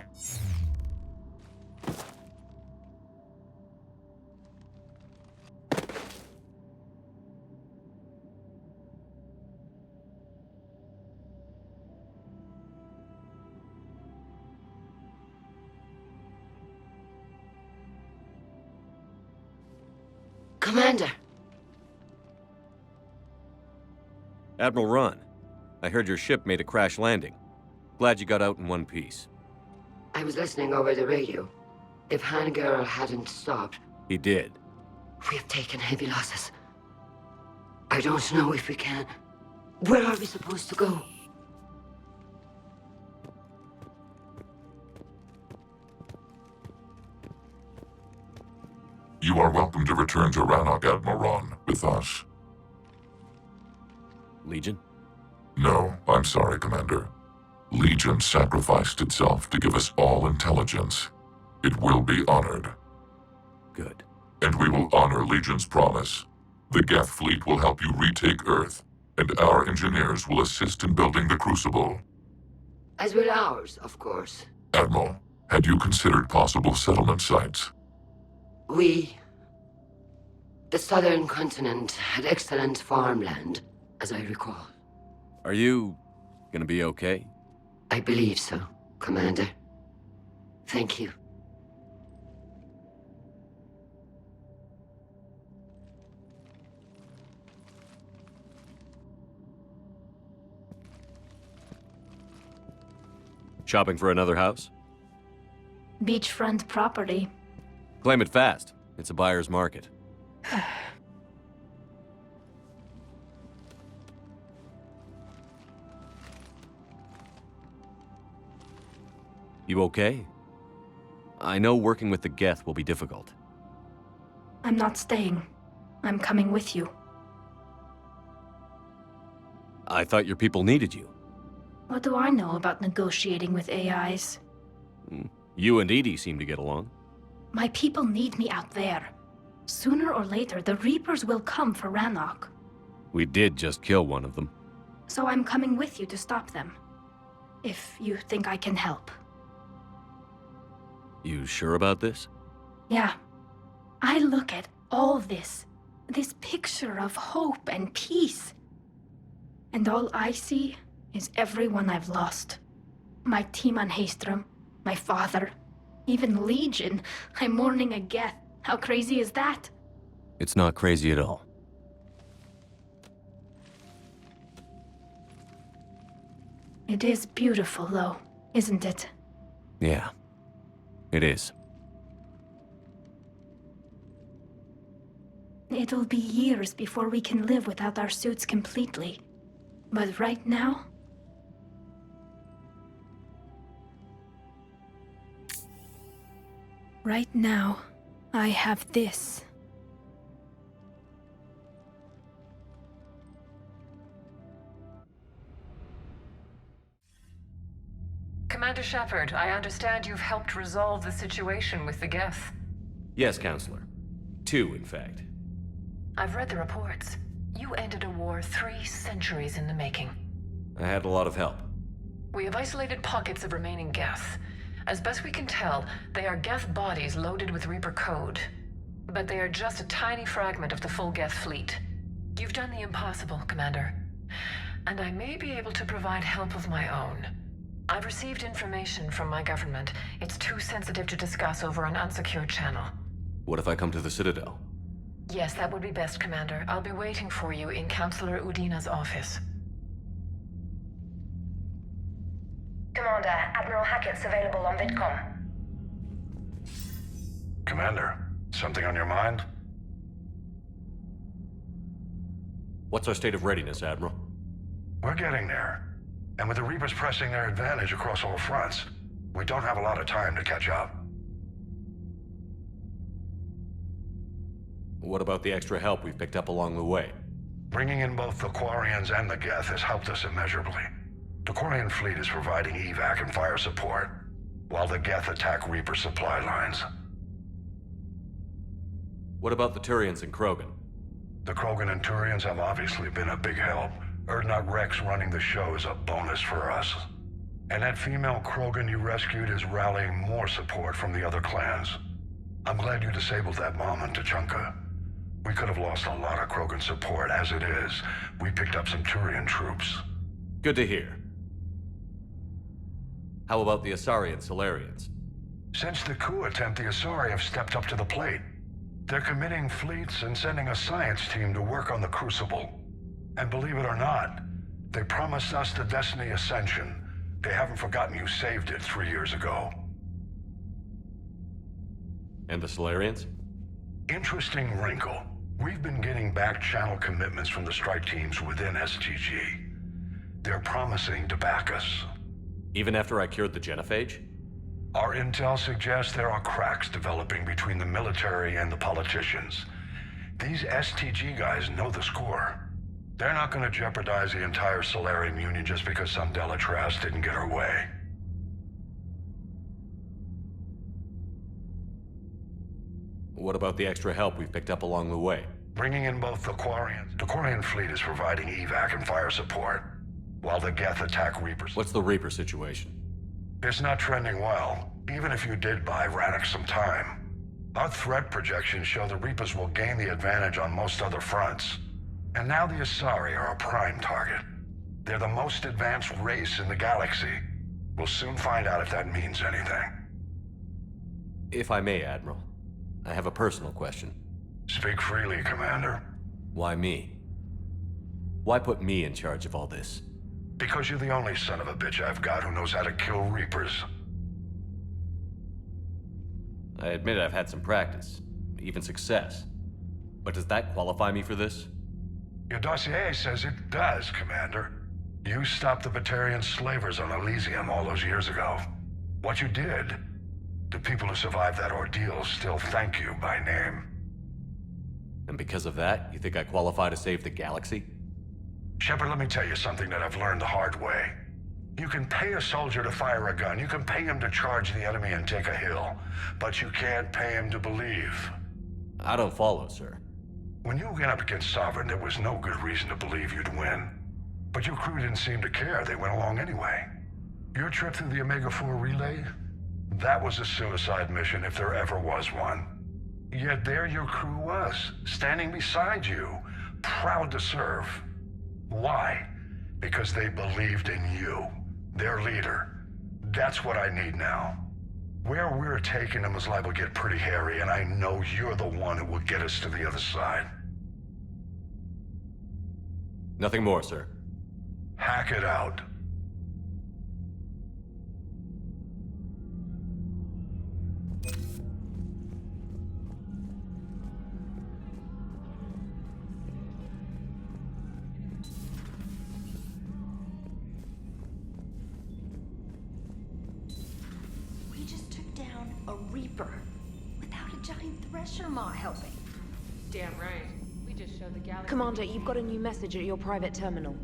Speaker 20: Commander!
Speaker 16: Admiral Ron, I heard your ship made a crash landing. Glad you got out in one piece.
Speaker 20: I was listening over the radio. If Hangirl hadn't stopped,
Speaker 16: He did.
Speaker 20: we have taken heavy losses. I don't know if we can. Where are we supposed to go?
Speaker 7: You are welcome to return to Rannoch, Admiral Ron, with us.
Speaker 16: Legion?
Speaker 7: No, I'm sorry, Commander. Legion sacrificed itself to give us all intelligence. It will be honored.
Speaker 16: Good.
Speaker 7: And we will honor Legion's promise. The Geth fleet will help you retake Earth, and our engineers will assist in building the Crucible.
Speaker 20: As will ours, of course.
Speaker 7: Admiral, had you considered possible settlement sites?
Speaker 20: The southern continent had excellent farmland, as I recall.
Speaker 16: Are you gonna be okay?
Speaker 20: I believe so, Commander. Thank you.
Speaker 16: Shopping for another house?
Speaker 6: Beachfront property.
Speaker 16: Claim it fast. It's a buyer's market. You okay? I know working with the Geth will be difficult.
Speaker 6: I'm not staying. I'm coming with you.
Speaker 16: I thought your people needed you.
Speaker 6: What do I know about negotiating with AIs?
Speaker 16: You and Edie seem to get along.
Speaker 6: My people need me out there. Sooner or later, the Reapers will come for Rannoch.
Speaker 16: We did just kill one of them.
Speaker 6: So I'm coming with you to stop them. If you think I can help.
Speaker 16: You sure about this?
Speaker 6: Yeah. I look at all this picture of hope and peace. And all I see is everyone I've lost. My team on Haestrom, my father, even Legion. I'm mourning a Geth. How crazy is that?
Speaker 16: It's not crazy at all.
Speaker 6: It is beautiful, though, isn't it?
Speaker 16: Yeah, it is.
Speaker 6: It'll be years before we can live without our suits completely. But right now... Right now, I have this.
Speaker 11: Commander Shepard, I understand you've helped resolve the situation with the Geth.
Speaker 3: Yes, Counselor. 2, in fact.
Speaker 11: I've read the reports. You ended a war 3 centuries in the making.
Speaker 3: I had a lot of help.
Speaker 11: We have isolated pockets of remaining Geth. As best we can tell, they are Geth bodies loaded with Reaper code. But they are just a tiny fragment of the full Geth fleet. You've done the impossible, Commander. And I may be able to provide help of my own. I've received information from my government. It's too sensitive to discuss over an unsecured channel.
Speaker 3: What if I come to the Citadel?
Speaker 11: Yes, that would be best, Commander. I'll be waiting for you in Counselor Udina's office.
Speaker 17: Commander, Admiral Hackett's available on VidCom.
Speaker 8: Commander, something on your mind?
Speaker 3: What's our state of readiness, Admiral?
Speaker 8: We're getting there. And with the Reapers pressing their advantage across all fronts, we don't have a lot of time to catch up.
Speaker 3: What about the extra help we've picked up along the way?
Speaker 8: Bringing in both the Quarians and the Geth has helped us immeasurably. The Quarian fleet is providing evac and fire support, while the Geth attack Reaper supply lines.
Speaker 3: What about the Turians and Krogan?
Speaker 8: The Krogan and Turians have obviously been a big help. Urdnot Rex running the show is a bonus for us. And that female Krogan you rescued is rallying more support from the other clans. I'm glad you disabled that mom on Tachanka. We could have lost a lot of Krogan support. As it is, we picked up some Turian troops.
Speaker 3: Good to hear. How about the Asari and Solarians?
Speaker 8: Since the coup attempt, the Asari have stepped up to the plate. They're committing fleets and sending a science team to work on the Crucible. And believe it or not, they promised us the Destiny Ascension. They haven't forgotten you saved it 3 years ago.
Speaker 3: And the Solarians?
Speaker 8: Interesting wrinkle. We've been getting back-channel commitments from the strike teams within STG. They're promising to back us.
Speaker 3: Even after I cured the genophage?
Speaker 8: Our intel suggests there are cracks developing between the military and the politicians. These STG guys know the score. They're not going to jeopardize the entire Solarian Union just because some Delatras didn't get her way.
Speaker 3: What about the extra help we've picked up along the way?
Speaker 8: Bringing in both the Quarians. The Quarian fleet is providing evac and fire support, while the Geth attack Reapers.
Speaker 3: What's the Reaper situation?
Speaker 8: It's not trending well, even if you did buy Rannoch some time. Our threat projections show the Reapers will gain the advantage on most other fronts. And now the Asari are a prime target. They're the most advanced race in the galaxy. We'll soon find out if that means anything.
Speaker 3: If I may, Admiral, I have a personal question.
Speaker 8: Speak freely, Commander.
Speaker 3: Why me? Why put me in charge of all this?
Speaker 8: Because you're the only son of a bitch I've got who knows how to kill Reapers.
Speaker 3: I admit I've had some practice, even success. But does that qualify me for this?
Speaker 8: Your dossier says it does, Commander. You stopped the Batarian slavers on Elysium all those years ago. What you did, the people who survived that ordeal still thank you by name.
Speaker 3: And because of that, you think I qualify to save the galaxy?
Speaker 8: Shepard, let me tell you something that I've learned the hard way. You can pay a soldier to fire a gun, you can pay him to charge the enemy and take a hill, but you can't pay him to believe.
Speaker 3: I don't follow, sir.
Speaker 8: When you went up against Sovereign, there was no good reason to believe you'd win. But your crew didn't seem to care, they went along anyway. Your trip through the Omega-4 relay? That was a suicide mission if there ever was one. Yet there your crew was, standing beside you, proud to serve. Why? Because they believed in you, their leader. That's what I need now. Where we're taking them is liable to get pretty hairy, and I know you're the one who will get us to the other side.
Speaker 3: Nothing more, sir.
Speaker 8: Hack it out.
Speaker 12: A Reaper, without a giant thresher maw helping.
Speaker 13: Damn right. We just showed the galaxy.
Speaker 15: Commander, you've got a new message at your private terminal.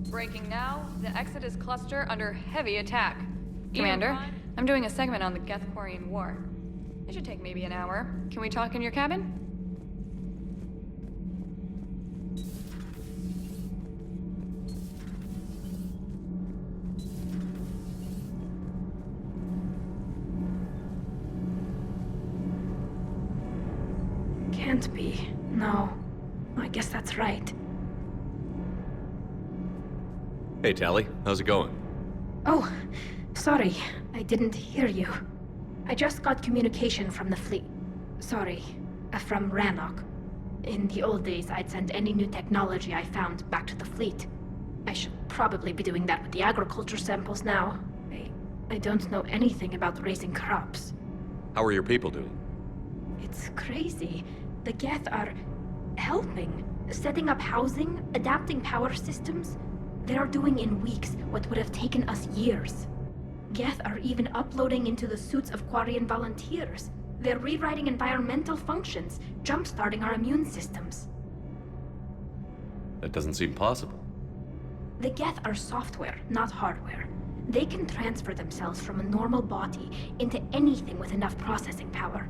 Speaker 21: Breaking now, the Exodus cluster under heavy attack. Commander, I'm doing a segment on the Geth-Quarian War. It should take maybe an hour. Can we talk in your cabin?
Speaker 6: Can't be. No. I guess that's right.
Speaker 3: Hey, Tally. How's it going?
Speaker 6: Oh, sorry. I didn't hear you. I just got communication from the fleet. Sorry. From Rannoch. In the old days, I'd send any new technology I found back to the fleet. I should probably be doing that with the agriculture samples now. I don't know anything about raising crops.
Speaker 3: How are your people doing?
Speaker 6: It's crazy. The Geth are helping. Setting up housing, adapting power systems. They are doing in weeks what would have taken us years. Geth are even uploading into the suits of Quarian volunteers. They're rewriting environmental functions, jump-starting our immune systems.
Speaker 3: That doesn't seem possible.
Speaker 6: The Geth are software, not hardware. They can transfer themselves from a normal body into anything with enough processing power.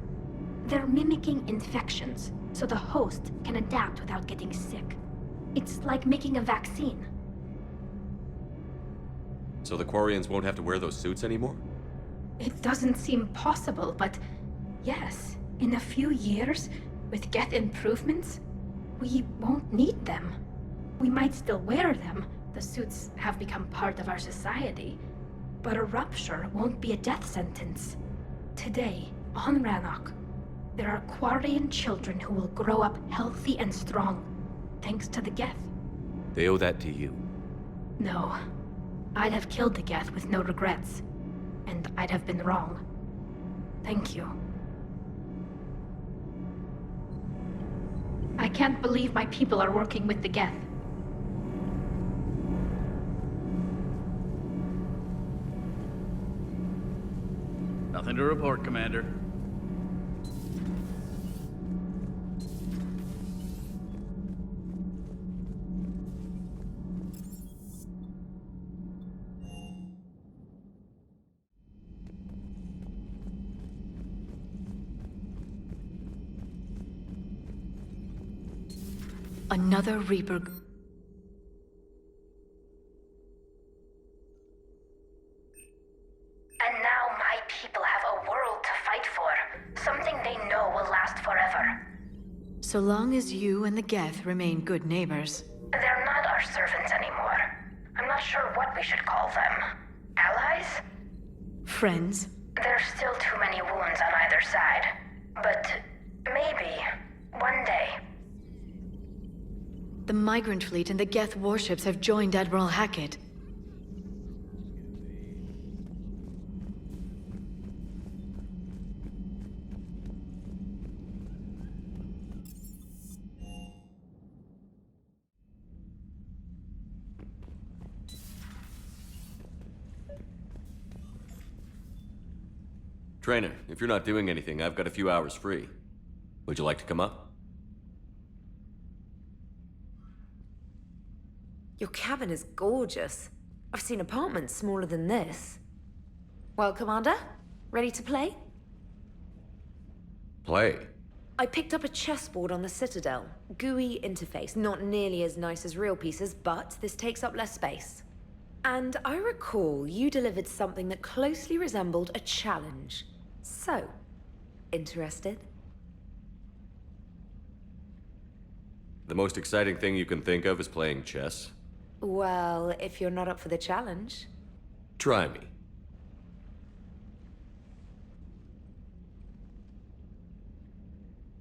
Speaker 6: They're mimicking infections, so the host can adapt without getting sick. It's like making a vaccine.
Speaker 3: So the Quarians won't have to wear those suits anymore?
Speaker 6: It doesn't seem possible, but yes, in a few years, with Geth improvements, we won't need them. We might still wear them. The suits have become part of our society. But a rupture won't be a death sentence. Today, on Rannoch, there are Quarian children who will grow up healthy and strong, thanks to the Geth.
Speaker 3: They owe that to you.
Speaker 6: No. I'd have killed the Geth with no regrets. And I'd have been wrong. Thank you. I can't believe my people are working with the Geth.
Speaker 18: Nothing to report, Commander.
Speaker 4: Another Reaper.
Speaker 17: And now my people have a world to fight for. Something they know will last forever.
Speaker 4: So long as you and the Geth remain good neighbors.
Speaker 17: They're not our servants anymore. I'm not sure what we should call them. Allies?
Speaker 4: Friends?
Speaker 17: There's still too many wounds on either side. But maybe one day.
Speaker 4: The Migrant Fleet and the Geth warships have joined Admiral Hackett.
Speaker 3: Trainer, if you're not doing anything, I've got a few hours free. Would you like to come up?
Speaker 15: Your cabin is gorgeous. I've seen apartments smaller than this. Well, Commander, ready to play?
Speaker 3: Play?
Speaker 15: I picked up a chessboard on the Citadel. GUI interface, not nearly as nice as real pieces, but this takes up less space. And I recall you delivered something that closely resembled a challenge. So, interested?
Speaker 3: The most exciting thing you can think of is playing chess.
Speaker 15: Well, if you're not up for the challenge.
Speaker 3: Try me.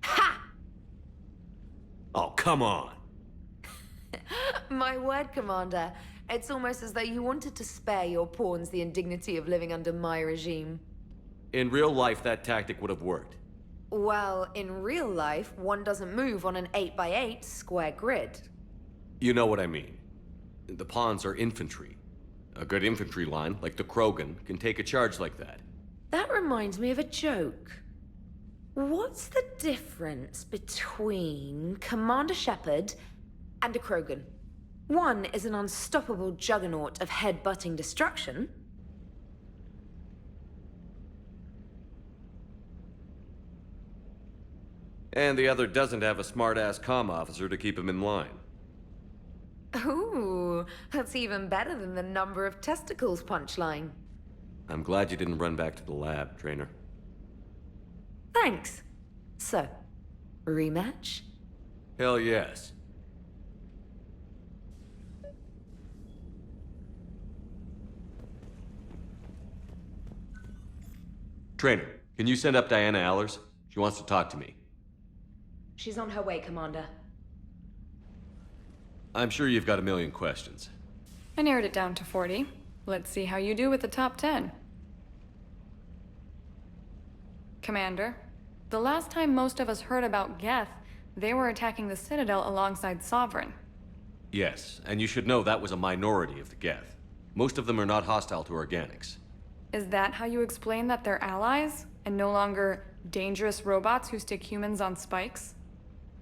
Speaker 15: Ha!
Speaker 3: Oh, come on!
Speaker 15: My word, Commander. It's almost as though you wanted to spare your pawns the indignity of living under my regime.
Speaker 3: In real life, that tactic would have worked.
Speaker 15: Well, in real life, one doesn't move on an 8x8 square grid.
Speaker 3: You know what I mean. The pawns are infantry. A good infantry line, like the Krogan, can take a charge like that.
Speaker 15: That reminds me of a joke. What's the difference between Commander Shepard and a Krogan? One is an unstoppable juggernaut of head-butting destruction.
Speaker 3: And the other doesn't have a smart-ass comm officer to keep him in line.
Speaker 15: Ooh, that's even better than the number of testicles punchline.
Speaker 3: I'm glad you didn't run back to the lab, Trainer.
Speaker 15: Thanks. So, rematch?
Speaker 3: Hell yes. Trainer, can you send up Diana Allers? She wants to talk to me.
Speaker 15: She's on her way, Commander.
Speaker 3: I'm sure you've got a million questions.
Speaker 21: I narrowed it down to 40. Let's see how you do with the top 10. Commander, the last time most of us heard about Geth, they were attacking the Citadel alongside Sovereign.
Speaker 3: Yes, and you should know that was a minority of the Geth. Most of them are not hostile to organics.
Speaker 21: Is that how you explain that they're allies, and no longer dangerous robots who stick humans on spikes?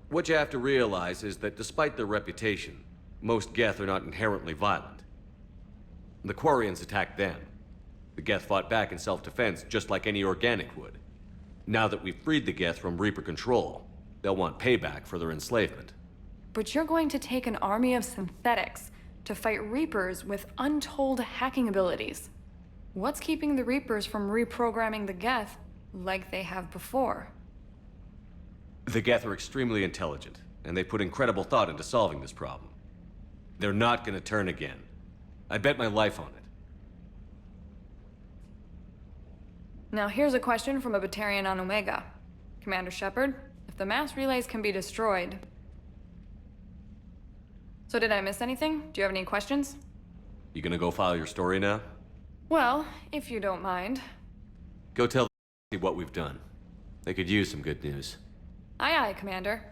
Speaker 3: What you have to realize is that despite their reputation, most Geth are not inherently violent. The Quarians attacked them. The Geth fought back in self-defense just like any organic would. Now that we've freed the Geth from Reaper control, they'll want payback for their enslavement.
Speaker 21: But you're going to take an army of synthetics to fight Reapers with untold hacking abilities. What's keeping the Reapers from reprogramming the Geth like they have before?
Speaker 3: The Geth are extremely intelligent, and they put incredible thought into solving this problem. They're not gonna turn again. I bet my life on it.
Speaker 21: Now here's a question from a Batarian on Omega. Commander Shepard, if the mass relays can be destroyed... So did I miss anything? Do you have any questions?
Speaker 3: You gonna go file your story now?
Speaker 21: Well, if you don't mind.
Speaker 3: Go tell the what we've done. They could use some good news.
Speaker 21: Aye aye, Commander.